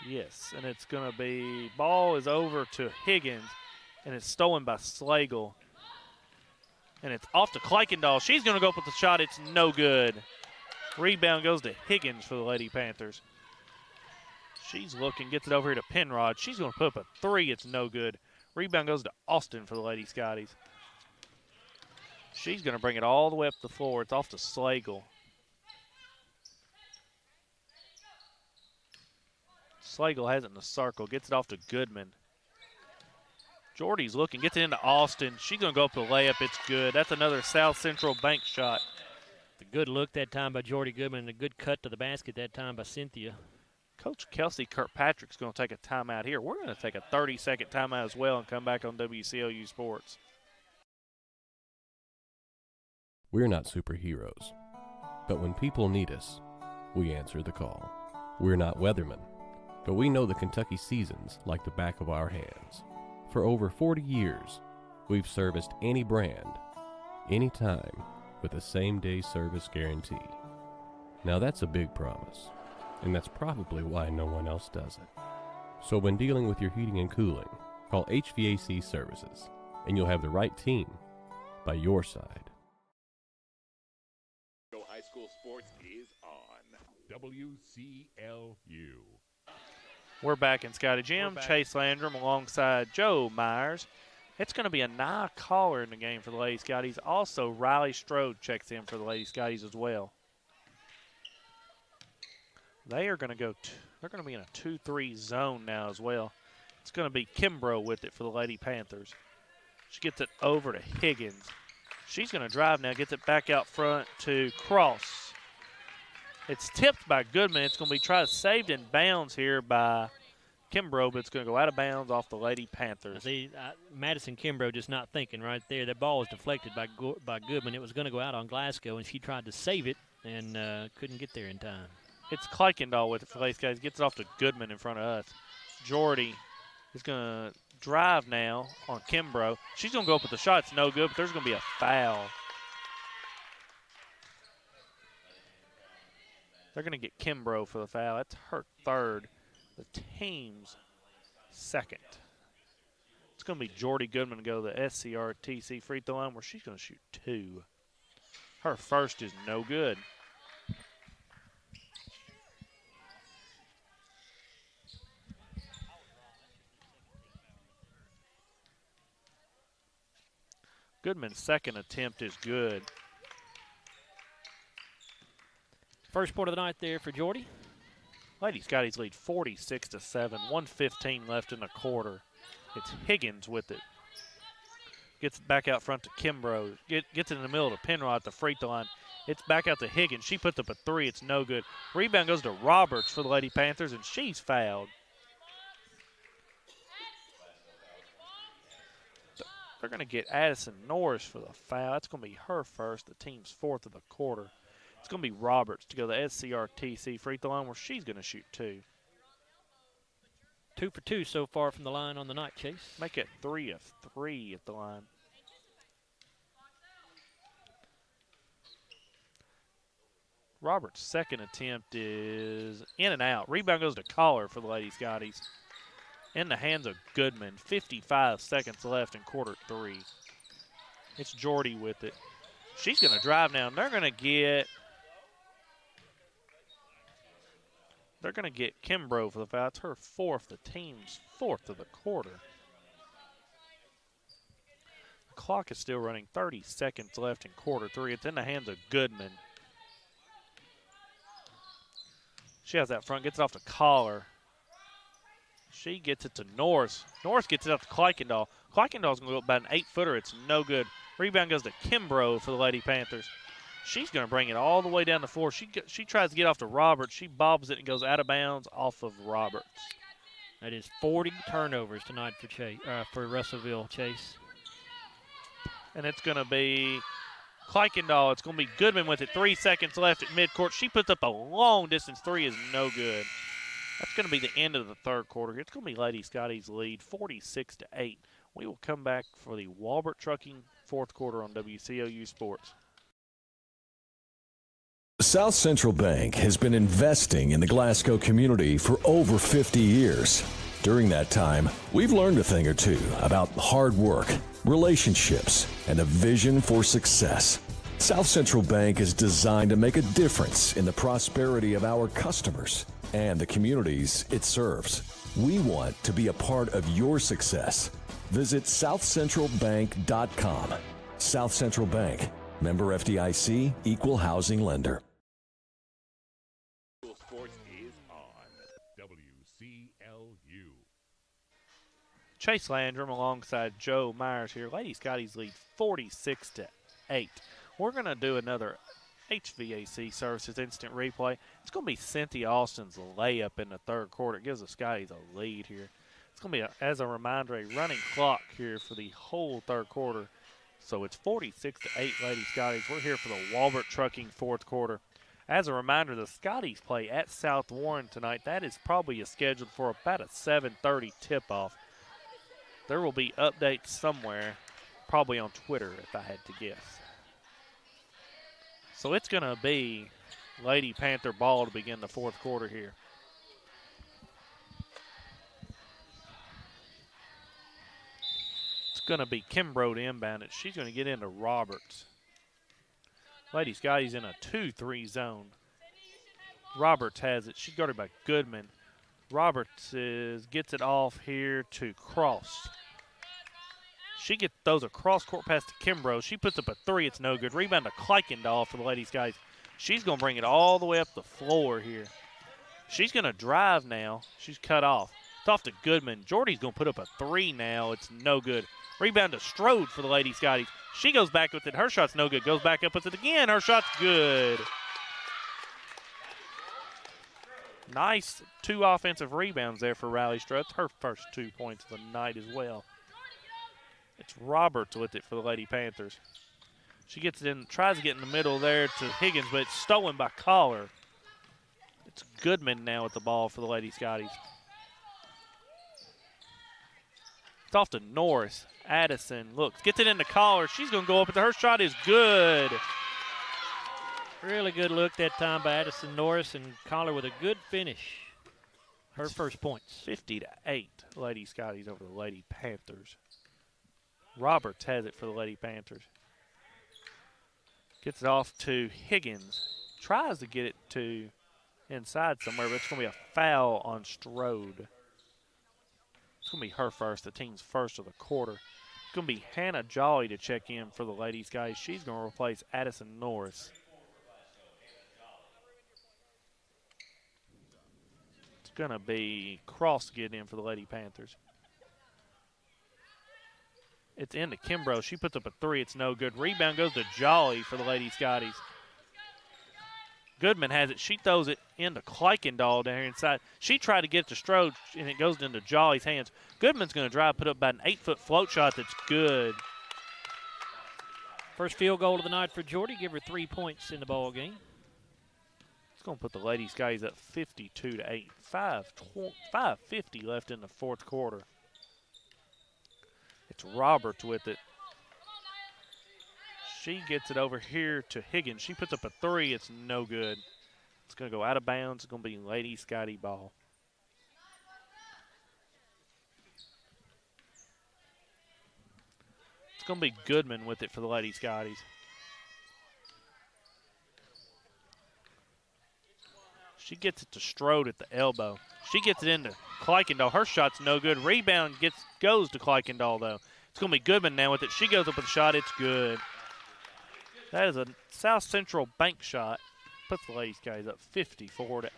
Yes, and it's going to be, ball is over to Higgins, and it's stolen by Slagle. And it's off to Kuykendall. She's going to go up with the shot. It's no good. Rebound goes to Higgins for the Lady Panthers. She's looking, gets it over here to Penrod. She's going to put up a three. It's no good. Rebound goes to Austin for the Lady Scotties. She's going to bring it all the way up the floor. It's off to Slagle. Slagle has it in the circle. Gets it off to Goodman. Jordy's looking. Gets it into Austin. She's going to go up the layup. It's good. That's another South Central bank shot. The good look that time by Jordy Goodman and a good cut to the basket that time by Cynthia. Coach Kelsey Kirkpatrick's going to take a timeout here. We're going to take a 30-second timeout as well and come back on WCLU Sports. We're not superheroes, but when people need us, we answer the call. We're not weathermen, but we know the Kentucky seasons like the back of our hands. For over 40 years, we've serviced any brand, anytime, with a same-day service guarantee. Now that's a big promise, and that's probably why no one else does it. So when dealing with your heating and cooling, call HVAC Services, and you'll have the right team by your side. High School Sports is on WCLU. We're back in Scottie Gym. Chase Landrum alongside Joe Myers. It's going to be a Nye caller in the game for the Lady Scotties. Also, Riley Strode checks in for the Lady Scotties as well. They are going to go. They're going to be in a 2-3 zone now as well. It's going to be Kimbrough with it for the Lady Panthers. She gets it over to Higgins. She's going to drive now, gets it back out front to Cross. It's tipped by Goodman. It's going to be saved in bounds here by Kimbrough, but it's going to go out of bounds off the Lady Panthers. See, Madison Kimbrough just not thinking right there. That ball was deflected by Goodman. It was going to go out on Glasgow, and she tried to save it and couldn't get there in time. It's Kuykendall with it for Lady Scotties. Gets it off to Goodman in front of us. Jordy is going to drive now on Kimbrough. She's going to go up with the shot. It's no good, but there's going to be a foul. They're going to get Kimbrough for the foul. That's her third. The team's second. It's going to be Jordy Goodman to go to the SCRTC free throw line where she's going to shoot two. Her first is no good. Goodman's second attempt is good. First point of the night there for Jordy. Lady Scotties lead 46-7. 1:15 left in the quarter. It's Higgins with it. Gets it back out front to Kimbrough. Gets it in the middle to Penrod at the free throw line. It's back out to Higgins. She puts up a three. It's no good. Rebound goes to Roberts for the Lady Panthers, and she's fouled. They're going to get Addison Norris for the foul. That's going to be her first, the team's fourth of the quarter. It's going to be Roberts to go to the SCRTC free throw line where she's going to shoot two. 2 for 2 so far from the line on the night, Chase. Make it 3 of 3 at the line. Roberts' second attempt is in and out. Rebound goes to Collar for the Lady Scotties. In the hands of Goodman. 55 seconds left in quarter three. It's Jordy with it. She's going to drive now, and they're going to get Kimbrough for the foul. It's her fourth, the team's fourth of the quarter. The clock is still running. 30 seconds left in quarter three. It's in the hands of Goodman. She has that front, gets it off to Collar. She gets it to Norris. Norris gets it up to Kuykendall. Kuykendall's going to go about an 8-footer. It's no good. Rebound goes to Kimbrough for the Lady Panthers. She's going to bring it all the way down the floor. She tries to get off to Roberts. She bobs it and goes out of bounds off of Roberts. That is 40 turnovers tonight for Russellville, Chase. And it's going to be Kuykendall. It's going to be Goodman with it. 3 seconds left at midcourt. She puts up a long distance three. Is no good. That's going to be the end of the third quarter. It's going to be Lady Scotty's lead, 46-8. We will come back for the Walbert Trucking fourth quarter on WCLU Sports. South Central Bank has been investing in the Glasgow community for over 50 years. During that time, we've learned a thing or two about hard work, relationships, and a vision for success. South Central Bank is designed to make a difference in the prosperity of our customers and the communities it serves. We want to be a part of your success. Visit southcentralbank.com. South Central Bank, member FDIC, equal housing lender. Sports is on WCLU. Chase Landrum alongside Joe Myers here. Lady Scotty's lead 46-8. We're going to do another HVAC Services instant replay. It's going to be Cynthia Austin's layup in the third quarter. It gives the Scotties a lead here. It's going to be, as a reminder, a running clock here for the whole third quarter. So it's 46-8 Lady Scotties. We're here for the Walbert Trucking fourth quarter. As a reminder, the Scotties play at South Warren tonight. That is probably scheduled for about a 7:30 tip-off. There will be updates somewhere, probably on Twitter if I had to guess. So it's going to be Lady Panther ball to begin the fourth quarter here. It's going to be Kimbrough to inbound it. She's going to get into Roberts. Lady Scotty's in a 2-3 zone. Roberts has it. She's guarded by Goodman. Roberts gets it off here to Cross. She throws a cross-court pass to Kimbrough. She puts up a three. It's no good. Rebound to Kuykendall for the Lady Scotties. She's going to bring it all the way up the floor here. She's going to drive now. She's cut off. It's off to Goodman. Jordy's going to put up a three now. It's no good. Rebound to Strode for the Lady Scotties. She goes back with it. Her shot's no good. Goes back up with it again. Her shot's good. Nice 2 offensive rebounds there for Riley Struts. Her first 2 points of the night as well. It's Roberts with it for the Lady Panthers. She gets it in, tries to get in the middle there to Higgins, but it's stolen by Collar. It's Goodman now with the ball for the Lady Scotties. It's off to Norris. Addison looks, gets it into Collar. She's going to go up with it. Her shot is good. Really good look that time by Addison Norris, and Collar with a good finish. Her first points. 50-8, Lady Scotties over the Lady Panthers. Roberts has it for the Lady Panthers. Gets it off to Higgins. Tries to get it to inside somewhere, but it's going to be a foul on Strode. It's going to be her first, the team's first of the quarter. It's going to be Hannah Jolly to check in for the Lady Scotties. She's going to replace Addison Norris. It's going to be Cross getting in for the Lady Panthers. It's into Kimbrough. She puts up a three. It's no good. Rebound goes to Jolly for the Lady Scotties. Goodman has it. She throws it into Kuykendall down here inside. She tried to get it to Strode, and it goes into Jolly's hands. Goodman's going to drive, put up about an 8-foot float shot that's good. First field goal of the night for Jordy. Give her 3 points in the ball game. It's going to put the Lady Scotties up 52-8. 5:50 left in the fourth quarter. It's Roberts with it. She gets it over here to Higgins. She puts up a three. It's no good. It's going to go out of bounds. It's going to be Lady Scotty ball. It's going to be Goodman with it for the Lady Scotties. She gets it to Strode at the elbow. She gets it into Kuykendall. Her shot's no good. Rebound goes to Kuykendall, though. It's going to be Goodman now with it. She goes up with a shot. It's good. That is a South Central Bank shot. Puts the Lady Scotties up 54-8.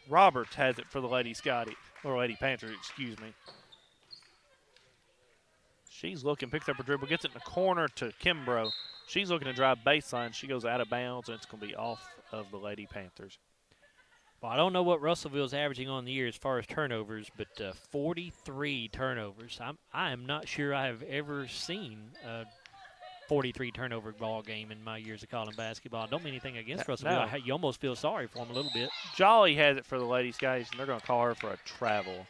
Roberts has it for the Lady Scottie, or Lady Panthers, excuse me. She's looking, picks up her dribble, gets it in the corner to Kimbrough. She's looking to drive baseline. She goes out of bounds, and it's going to be off of the Lady Panthers. Well, I don't know what Russellville's averaging on the year as far as turnovers, but 43 turnovers. I am not sure I have ever seen 43 turnover ball game in my years of calling basketball. Don't mean anything against Russellville. No. You almost feel sorry for them a little bit. Jolly has it for the Lady Scotties, and they're going to call her for a travel.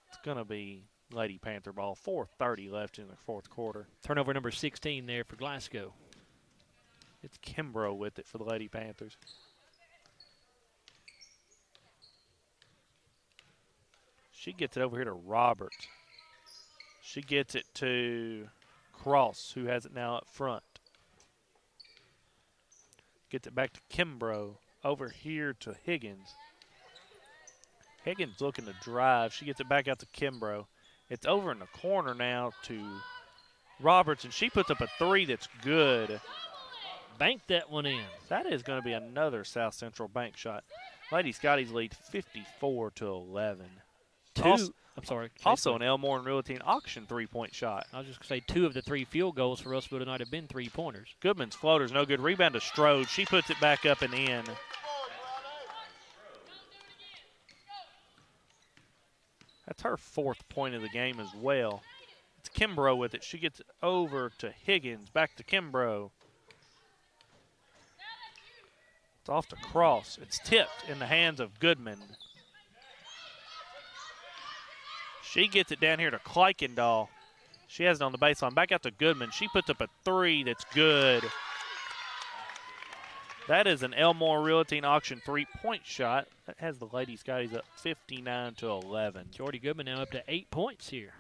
It's going to be Lady Panther ball. 4:30 left in the fourth quarter. Turnover number 16 there for Glasgow. It's Kimbrough with it for the Lady Panthers. She gets it over here to Roberts. She gets it to Cross, who has it now up front. Gets it back to Kimbrough. Over here to Higgins. Higgins looking to drive. She gets it back out to Kimbrough. It's over in the corner now to Roberts, and she puts up a three that's good. Bank that one in. That is going to be another South Central bank shot. Lady Scotties lead 54-11. Also an Elmore and Realty auction three-point shot. I was just going to say 2 of the 3 field goals for Russellville tonight have been three-pointers. Goodman's floater's no good. Rebound to Strode. She puts it back up and in. That's her 4th point of the game as well. It's Kimbrough with it. She gets it over to Higgins. Back to Kimbrough. It's off to Cross. It's tipped in the hands of Goodman. She gets it down here to Kleikendall. She has it on the baseline. Back out to Goodman. She puts up a three that's good. That is an Elmore Realty auction three-point shot. That has the Lady Scotties up 59-11. Jordy Goodman now up to 8 points here.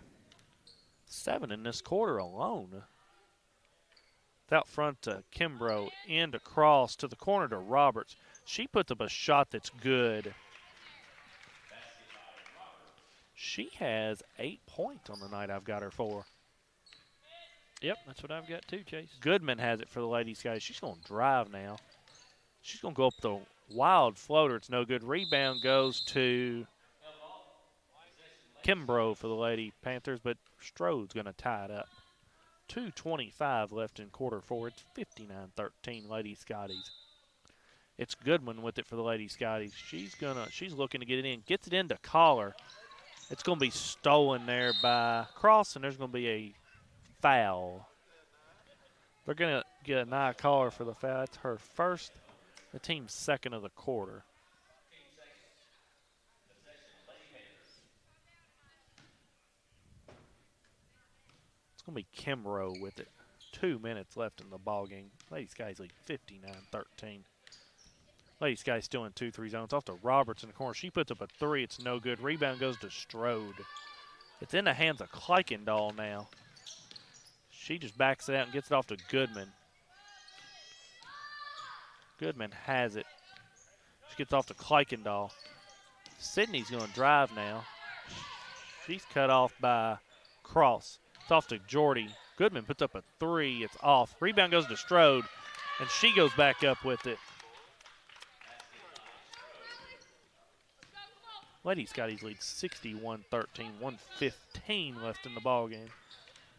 7 in this quarter alone. Out front to Kimbrough, into Cross, to the corner to Roberts. She puts up a shot that's good. She has 8 points on the night I've got her for. Yep, that's what I've got too, Chase. Goodman has it for the Lady Scotties. She's going to drive now. She's going to go up the wild floater. It's no good. Rebound goes to Kimbrough for the Lady Panthers, but Strode's going to tie it up. 2:25 left in quarter 4. It's 59-13 Lady Scotties. It's Goodman with it for the Lady Scotties. She's looking to get it in. Gets it into Collar. It's going to be stolen there by Cross, and there's going to be a foul. They're going to get a Nia Collar for the foul. That's her first, the team's second of the quarter. It's going to be Kimbrough with it. 2 minutes left in the ball game. Lady Scotties lead 59-13. Lady Scotties still in 2-3 zones. Off to Roberts in the corner. She puts up a three. It's no good. Rebound goes to Strode. It's in the hands of Kleikendall now. She just backs it out and gets it off to Goodman. Goodman has it. She gets off to Kleikendall. Sydney's going to drive now. She's cut off by Cross. It's off to Jordy. Goodman puts up a three. It's off. Rebound goes to Strode, and she goes back up with it. Lady Scotties lead 61-13, 1:15 left in the ball game.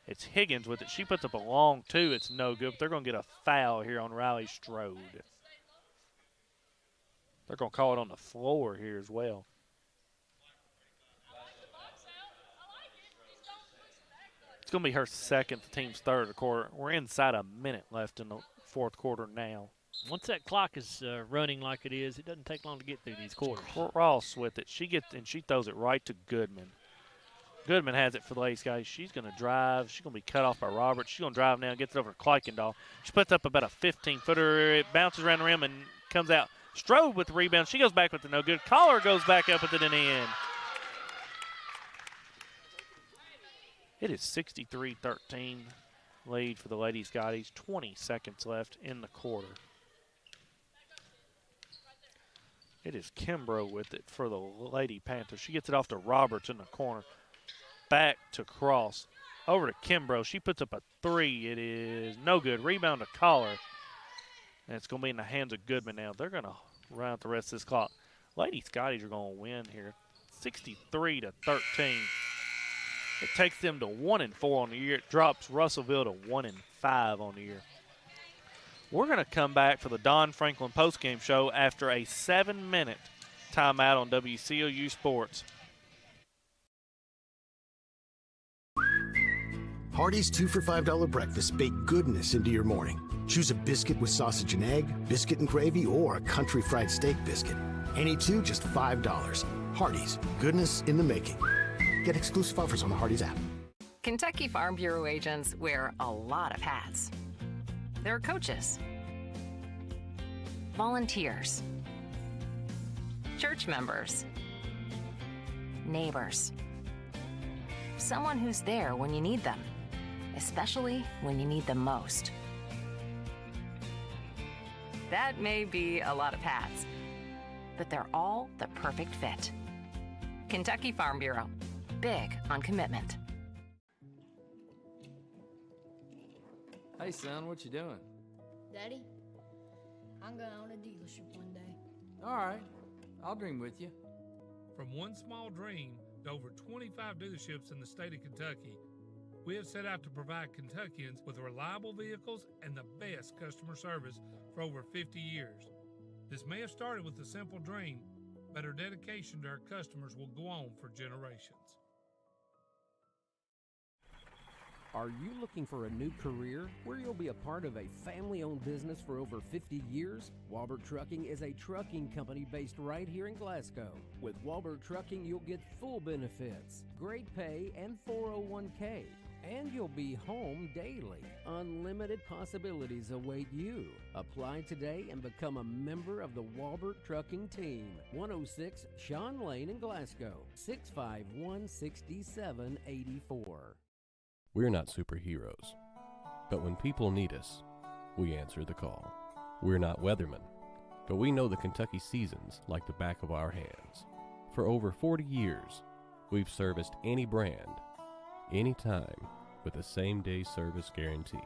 It's Higgins with it. She puts up a long two. It's no good, but they're going to get a foul here on Riley Strode. They're going to call it on the floor here as well. It's going to be her second, the team's third of the quarter. We're inside a minute left in the fourth quarter now. Once that clock is running like it is, it doesn't take long to get through these quarters. Ross with it. She gets and she throws it right to Goodman. Goodman has it for the Lady Scotties. She's going to drive. She's going to be cut off by Roberts. She's going to drive now, gets it over to Kleikendall. She puts up about a 15-footer. It bounces around the rim and comes out. Strode with the rebound. She goes back with the no good. Collar goes back up with it in the end. It is 63-13 lead for the Lady Scotties. 20 seconds left in the quarter. It is Kimbrough with it for the Lady Panthers. She gets it off to Roberts in the corner. Back to Cross. Over to Kimbrough. She puts up a three. It is no good. Rebound to Collar. And it's going to be in the hands of Goodman now. They're going to run out the rest of this clock. Lady Scotties are going to win here. 63-13. It takes them to 1-4 on the year. It drops Russellville to 1-5 on the year. We're going to come back for the Don Franklin postgame show after a 7-minute timeout on WCLU Sports. Hardee's 2 for $5 breakfast bake goodness into your morning. Choose a biscuit with sausage and egg, biscuit and gravy, or a country fried steak biscuit. Any two, just $5. Hardee's, goodness in the making. Get exclusive offers on the Hardee's app. Kentucky Farm Bureau agents wear a lot of hats. They're coaches, volunteers, church members, neighbors, someone who's there when you need them, especially when you need them most. That may be a lot of hats, but they're all the perfect fit. Kentucky Farm Bureau, big on commitment. Hey, son, what you doing? Daddy, I'm going to own a dealership one day. All right, I'll dream with you. From one small dream to over 25 dealerships in the state of Kentucky, we have set out to provide Kentuckians with reliable vehicles and the best customer service for over 50 years. This may have started with a simple dream, but our dedication to our customers will go on for generations. Are you looking for a new career where you'll be a part of a family-owned business for over 50 years? Walbert Trucking is a trucking company based right here in Glasgow. With Walbert Trucking, you'll get full benefits, great pay, and 401k. And you'll be home daily. Unlimited possibilities await you. Apply today and become a member of the Walbert Trucking team. 106 Sean Lane in Glasgow, 651-6784. We're not superheroes, but when people need us, we answer the call. We're not weathermen, but we know the Kentucky seasons like the back of our hands. For over 40 years, we've serviced any brand, anytime, with the same-day service guarantee.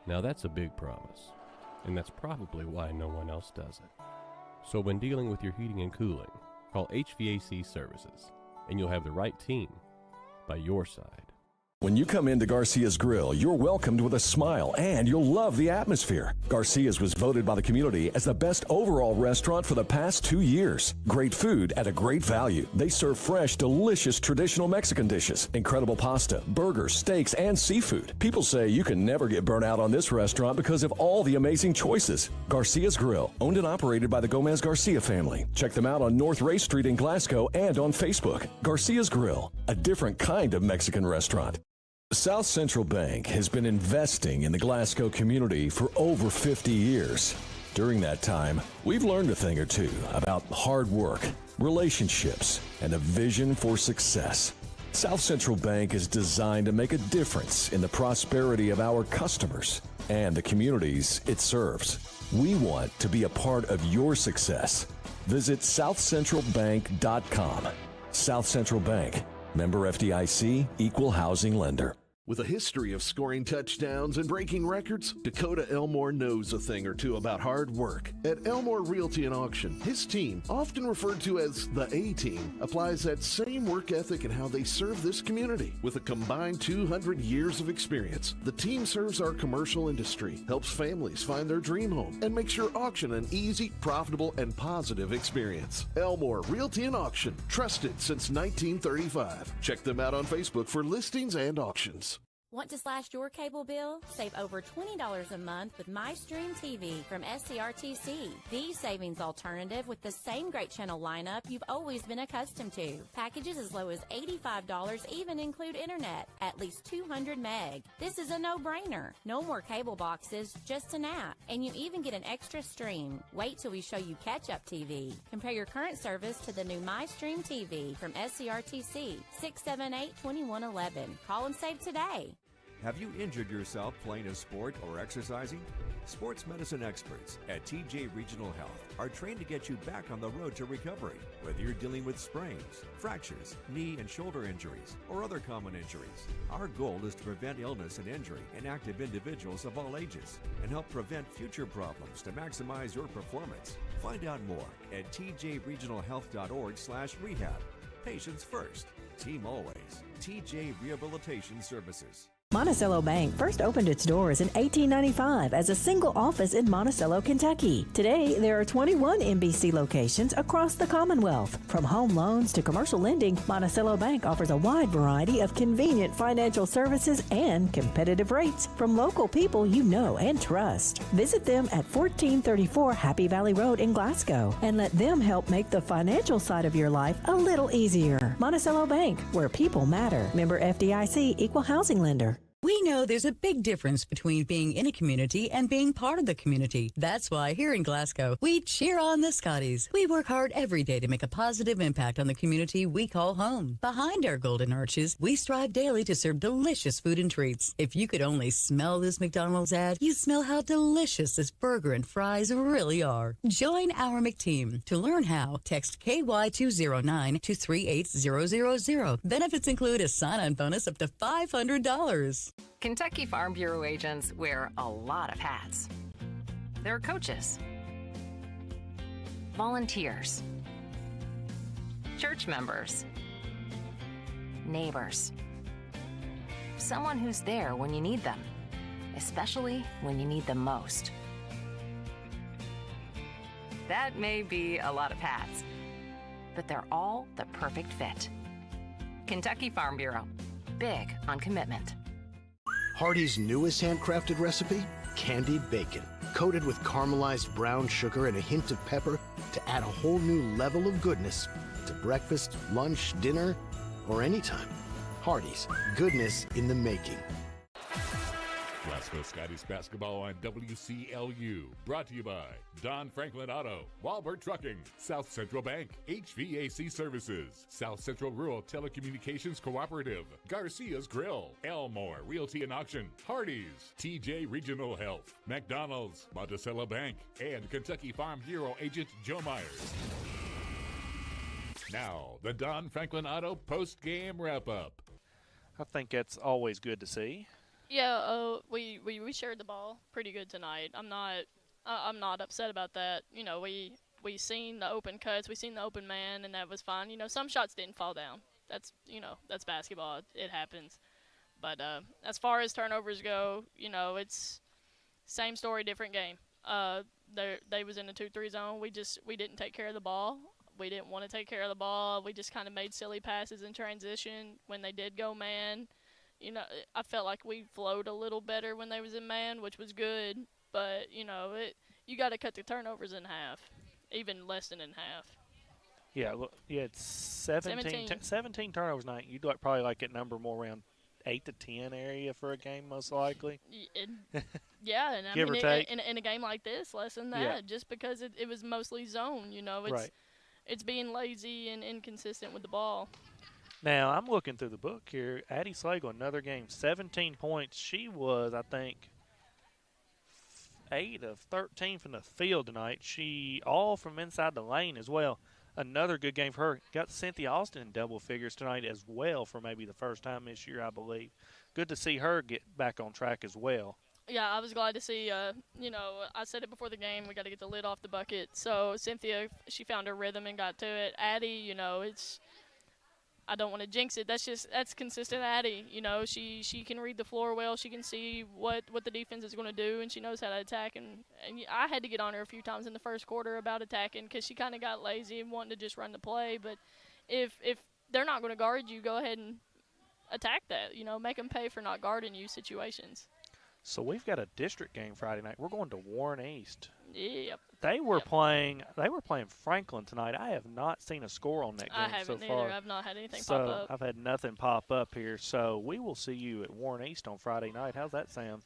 Now that's a big promise, and that's probably why no one else does it. So when dealing with your heating and cooling, call HVAC Services, and you'll have the right team by your side. When you come into Garcia's Grill, you're welcomed with a smile and you'll love the atmosphere. Garcia's was voted by the community as the best overall restaurant for the past 2 years. Great food at a great value. They serve fresh, delicious traditional Mexican dishes, incredible pasta, burgers, steaks, and seafood. People say you can never get burnt out on this restaurant because of all the amazing choices. Garcia's Grill, owned and operated by the Gomez Garcia family. Check them out on North Ray Street in Glasgow and on Facebook. Garcia's Grill, a different kind of Mexican restaurant. South Central Bank has been investing in the Glasgow community for over 50 years. During that time, we've learned a thing or two about hard work, relationships, and a vision for success. South Central Bank is designed to make a difference in the prosperity of our customers and the communities it serves. We want to be a part of your success. Visit southcentralbank.com. South Central Bank. Member FDIC, Equal Housing Lender. With a history of scoring touchdowns and breaking records, Dakota Elmore knows a thing or two about hard work. At Elmore Realty and Auction, his team, often referred to as the A-Team, applies that same work ethic in how they serve this community. With a combined 200 years of experience, the team serves our commercial industry, helps families find their dream home, and makes your auction an easy, profitable, and positive experience. Elmore Realty and Auction, trusted since 1935. Check them out on Facebook for listings and auctions. Want to slash your cable bill? Save over $20 a month with MyStream TV from SCRTC. The savings alternative with the same great channel lineup you've always been accustomed to. Packages as low as $85 even include internet, at least 200 meg. This is a no-brainer. No more cable boxes, just an app. And you even get an extra stream. Wait till we show you Catch-Up TV. Compare your current service to the new MyStream TV from SCRTC, 678-2111. Call and save today. Have you injured yourself playing a sport or exercising? Sports medicine experts at TJ Regional Health are trained to get you back on the road to recovery, whether you're dealing with sprains, fractures, knee and shoulder injuries, or other common injuries. Our goal is to prevent illness and injury in active individuals of all ages and help prevent future problems to maximize your performance. Find out more at tjregionalhealth.org/rehab. Patients first, team always. TJ Rehabilitation Services. Monticello Bank first opened its doors in 1895 as a single office in Monticello, Kentucky. Today, there are 21 MBC locations across the Commonwealth. From home loans to commercial lending, Monticello Bank offers a wide variety of convenient financial services and competitive rates from local people you know and trust. Visit them at 1434 Happy Valley Road in Glasgow and let them help make the financial side of your life a little easier. Monticello Bank, where people matter. Member FDIC, Equal Housing Lender. We know there's a big difference between being in a community and being part of the community. That's why here in Glasgow, we cheer on the Scotties. We work hard every day to make a positive impact on the community we call home. Behind our golden arches, we strive daily to serve delicious food and treats. If you could only smell this McDonald's ad, you'd smell how delicious this burger and fries really are. Join our McTeam. To learn how, text KY209 to 38000. Benefits include a sign-on bonus up to $500. Kentucky Farm Bureau agents wear a lot of hats. They're coaches, volunteers, church members, neighbors, someone who's there when you need them, especially when you need them most. That may be a lot of hats, but they're all the perfect fit. Kentucky Farm Bureau, big on commitment. Hardee's newest handcrafted recipe? Candied bacon, coated with caramelized brown sugar and a hint of pepper to add a whole new level of goodness to breakfast, lunch, dinner, or anytime. Hardee's, goodness in the making. Glasgow Scotties basketball on WCLU. Brought to you by Don Franklin Auto, Walbert Trucking, South Central Bank, HVAC Services, South Central Rural Telecommunications Cooperative, Garcia's Grill, Elmore Realty and Auction, Hardee's, TJ Regional Health, McDonald's, Monticello Bank, and Kentucky Farm Bureau agent Joe Myers. Now, the Don Franklin Auto post-game wrap-up. I think that's always good to see. Yeah, we shared the ball pretty good tonight. I'm not upset about that. You know, we seen the open cuts, we seen the open man, and that was fine. You know, some shots didn't fall down. That's basketball. It happens. But as far as turnovers go, you know, it's same story, different game. They was in the 2-3 zone. We didn't take care of the ball. We didn't want to take care of the ball. We just kind of made silly passes in transition when they did go man. You know, I felt like we flowed a little better when they was in man, which was good. But, you know, you got to cut the turnovers in half, even less than in half. Yeah, look, you had 17 turnovers tonight. You'd probably like that number more around 8 to 10 area for a game, most likely. Yeah, and Give or take. In a game like this, less than that, Yeah. just because it was mostly zone. You know, it's being lazy and inconsistent with the ball. Now, I'm looking through the book here. Addie Slagle, another game, 17 points. She was, I think, 8 of 13 from the field tonight. She all from inside the lane as well. Another good game for her. Got Cynthia Austin in double figures tonight as well for maybe the first time this year, I believe. Good to see her get back on track as well. Yeah, I was glad to see, you know, I said it before the game, we got to get the lid off the bucket. So Cynthia, she found her rhythm and got to it. Addie, you know, I don't want to jinx it. That's consistent Addie. You know, she can read the floor well. She can see what the defense is going to do, and she knows how to attack. And I had to get on her a few times in the first quarter about attacking because she kind of got lazy and wanted to just run the play. But if they're not going to guard you, go ahead and attack that. You know, make them pay for not guarding you situations. So we've got a district game Friday night. We're going to Warren East. Yep. They were playing Franklin tonight. I have not seen a score on that game so far. I haven't either. I've not had anything pop up. I've had nothing pop up here. So we will see you at Warren East on Friday night. How's that sound?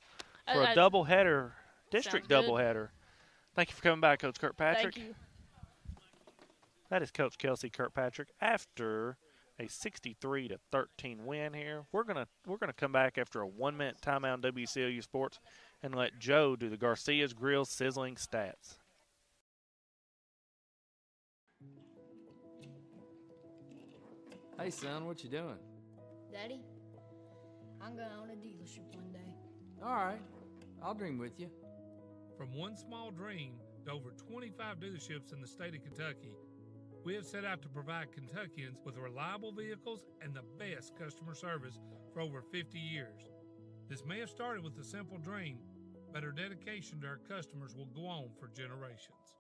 For a doubleheader, district doubleheader. Thank you for coming back, Coach Kirkpatrick. Thank you. That is Coach Kelsey Kirkpatrick after a 63-13 win here. We're gonna come back after a 1-minute timeout on WCLU Sports and let Joe do the Garcia's Grill sizzling stats. Hey, son, what you doing? Daddy, I'm going to own a dealership one day. All right, I'll dream with you. From one small dream to over 25 dealerships in the state of Kentucky, we have set out to provide Kentuckians with reliable vehicles and the best customer service for over 50 years. This may have started with a simple dream, but her dedication to her customers will go on for generations.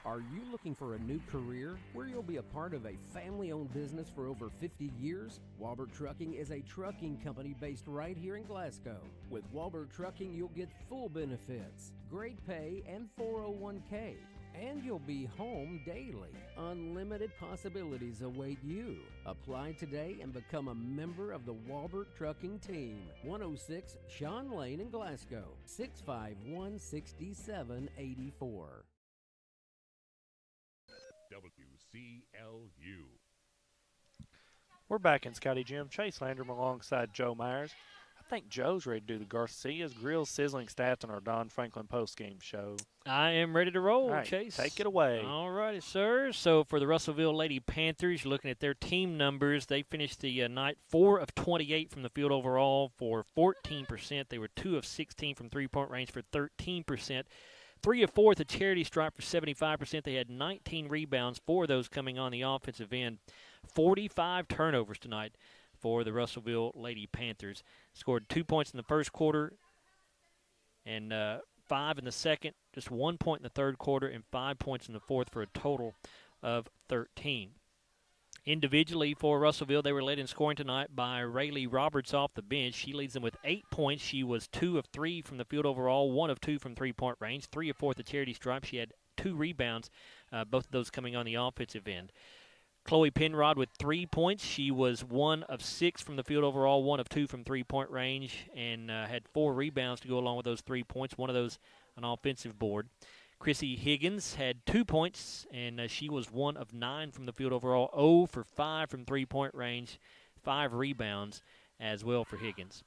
Are you looking for a new career where you'll be a part of a family-owned business for over 50 years? Walbert Trucking is a trucking company based right here in Glasgow. With Walbert Trucking, you'll get full benefits, great pay, and 401k. And you'll be home daily. Unlimited possibilities await you. Apply today and become a member of the Walbert Trucking team. 106 Sean Lane in Glasgow, 651-6784. WCLU. We're back in Scottie Gym. Chase Landrum alongside Joe Myers. I think Joe's ready to do the Garcia's Grill Sizzling Stats on our Don Franklin postgame show. I am ready to roll, All right, Chase. take it away. All righty, sir. So for the Russellville Lady Panthers, you're looking at their team numbers. They finished the night 4 of 28 from the field overall for 14%. They were 2 of 16 from three-point range for 13%. 3 of 4 at the charity stripe for 75%. They had 19 rebounds, 4 of those coming on the offensive end. 45 turnovers tonight for the Russellville Lady Panthers. Scored 2 points in the first quarter and 5 in the second, just 1 point in the third quarter, and 5 points in the fourth for a total of 13. Individually for Russellville, they were led in scoring tonight by Rayleigh Roberts off the bench. She leads them with 8 points. She was 2 of 3 from the field overall, 1 of 2 from three-point range, 3 of 4 at the charity stripe. She had 2 rebounds, both of those coming on the offensive end. Chloe Penrod with 3 points. She was 1 of 6 from the field overall, 1 of 2 from three-point range, and had 4 rebounds to go along with those 3 points, one of those an offensive board. Chrissy Higgins had 2 points, and she was 1 of 9 from the field overall, 0 for 5 from three-point range, 5 rebounds as well for Higgins.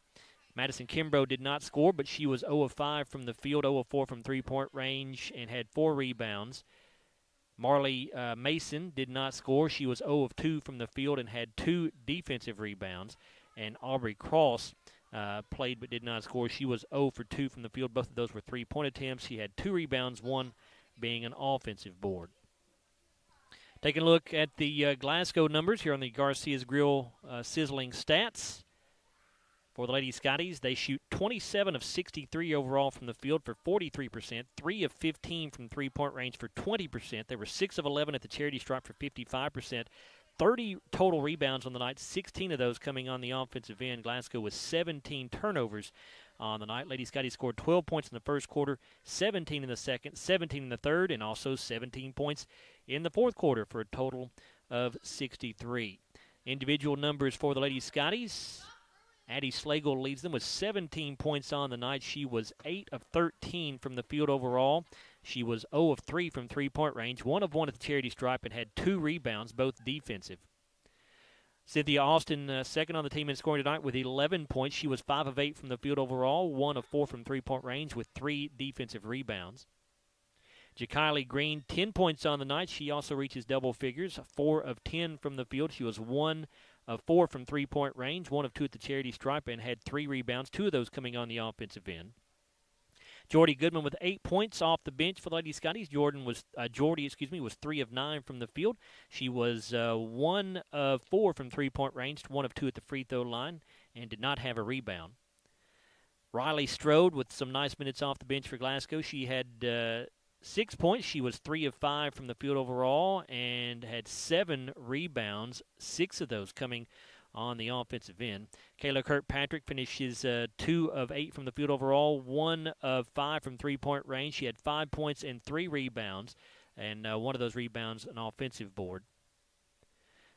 Madison Kimbrough did not score, but she was 0 of 5 from the field, 0 of 4 from three-point range, and had 4 rebounds. Marley Mason did not score. She was 0 of 2 from the field and had 2 defensive rebounds. And Aubrey Cross played but did not score. She was 0 for 2 from the field. Both of those were three-point attempts. She had 2 rebounds, 1 being an offensive board. Taking a look at the Glasgow numbers here on the Garcia's Grill Sizzling Stats. For the Lady Scotties, they shoot 27 of 63 overall from the field for 43%, 3 of 15 from three-point range for 20%. They were 6 of 11 at the charity stripe for 55%. 30 total rebounds on the night, 16 of those coming on the offensive end. Glasgow with 17 turnovers on the night. Lady Scottie scored 12 points in the first quarter, 17 in the second, 17 in the third, and also 17 points in the fourth quarter for a total of 63. Individual numbers for the Lady Scotties. Addie Slagle leads them with 17 points on the night. She was 8 of 13 from the field overall. She was 0 of 3 from three-point range, 1 of 1 at the charity stripe, and had 2 rebounds, both defensive. Cynthia Austin, second on the team in scoring tonight with 11 points. She was 5 of 8 from the field overall, 1 of 4 from three-point range with 3 defensive rebounds. Jakiley Green, 10 points on the night. She also reaches double figures, 4 of 10 from the field. She was 1 of 4 from three-point range, 1 of 2 at the charity stripe, and had 3 rebounds, 2 of those coming on the offensive end. Jordy Goodman with 8 points off the bench for the Lady Scotties. Jordy was 3 of 9 from the field. She was 1 of 4 from three-point range, 1 of 2 at the free throw line, and did not have a rebound. Riley Strode with some nice minutes off the bench for Glasgow. She had 6 points. She was 3 of 5 from the field overall and had 7 rebounds, 6 of those coming on the offensive end. Kayla Kirkpatrick finishes 2 of 8 from the field overall, 1 of 5 from three-point range. She had 5 points and 3 rebounds, and one of those rebounds an offensive board.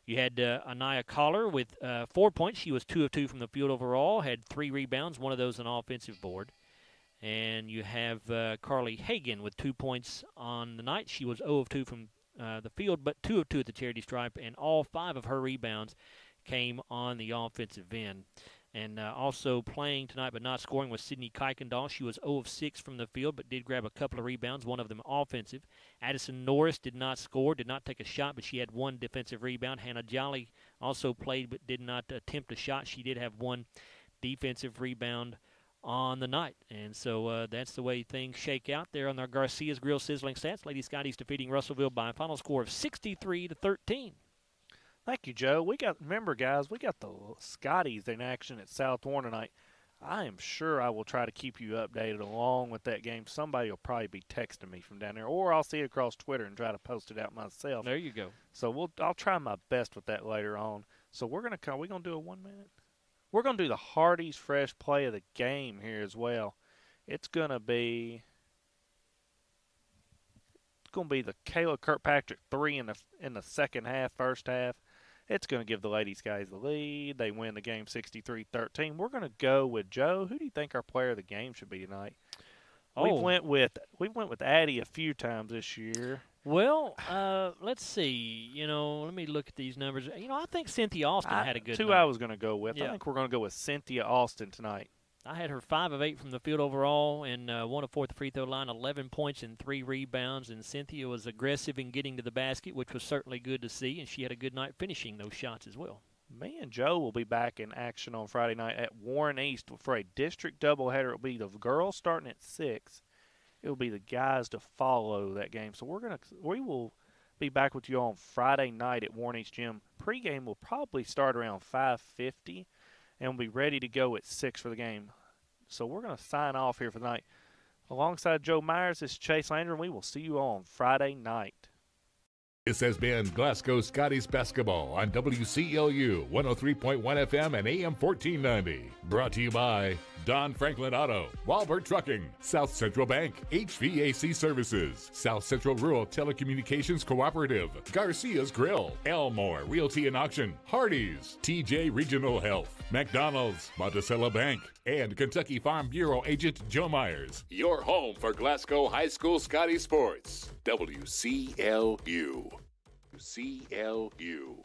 You had Anaya Collar with 4 points. She was 2 of 2 from the field overall, had 3 rebounds, one of those an offensive board. And you have Carly Hagan with 2 points on the night. She was 0 of 2 from the field, but 2 of 2 at the charity stripe, and all 5 of her rebounds came on the offensive end. And also playing tonight but not scoring was Sydney Kuykendall. She was 0 of 6 from the field but did grab a couple of rebounds, one of them offensive. Addison Norris did not score, did not take a shot, but she had 1 defensive rebound. Hannah Jolly also played but did not attempt a shot. She did have 1 defensive rebound on the night. And so that's the way things shake out there on our Garcia's Grill Sizzling Stats. Lady Scotties defeating Russellville by a final score of 63-13. Thank you, Joe. Remember, guys, we got the Scotties in action at South Warren tonight. I am sure I will try to keep you updated along with that game. Somebody will probably be texting me from down there, or I'll see it across Twitter and try to post it out myself. There you go. So I'll try my best with that later on. So we're gonna do a 1 minute. We're gonna do the Hardy's Fresh Play of the game here as well. It's gonna be the Kayla Kirkpatrick 3 in the second half, first half. It's going to give the Lady Skies the lead. They win the game 63-13. We're going to go with Joe. Who do you think our player of the game should be tonight? We went with Addie a few times this year. Well, let's see. Let me look at these numbers. I think Cynthia Austin had a good night. I was going to go with. Yeah. I think we're going to go with Cynthia Austin tonight. I had her 5 of 8 from the field overall and 1 of 4 at the free throw line, 11 points and 3 rebounds. And Cynthia was aggressive in getting to the basket, which was certainly good to see. And she had a good night finishing those shots as well. Me and Joe will be back in action on Friday night at Warren East for a district doubleheader. It will be the girls starting at 6. It will be the guys to follow that game. So we will be back with you on Friday night at Warren East Gym. Pregame will probably start around 5:50. And we'll be ready to go at 6 for the game. So we're going to sign off here for the night. Alongside Joe Myers, this is Chase Landry, and we will see you on Friday night. This has been Glasgow Scotties basketball on WCLU 103.1 FM and AM 1490. Brought to you by Don Franklin Auto, Walbert Trucking, South Central Bank, HVAC Services, South Central Rural Telecommunications Cooperative, Garcia's Grill, Elmore Realty and Auction, Hardee's, TJ Regional Health, McDonald's, Monticello Bank, and Kentucky Farm Bureau agent Joe Myers. Your home for Glasgow High School Scottie sports. WCLU. WCLU.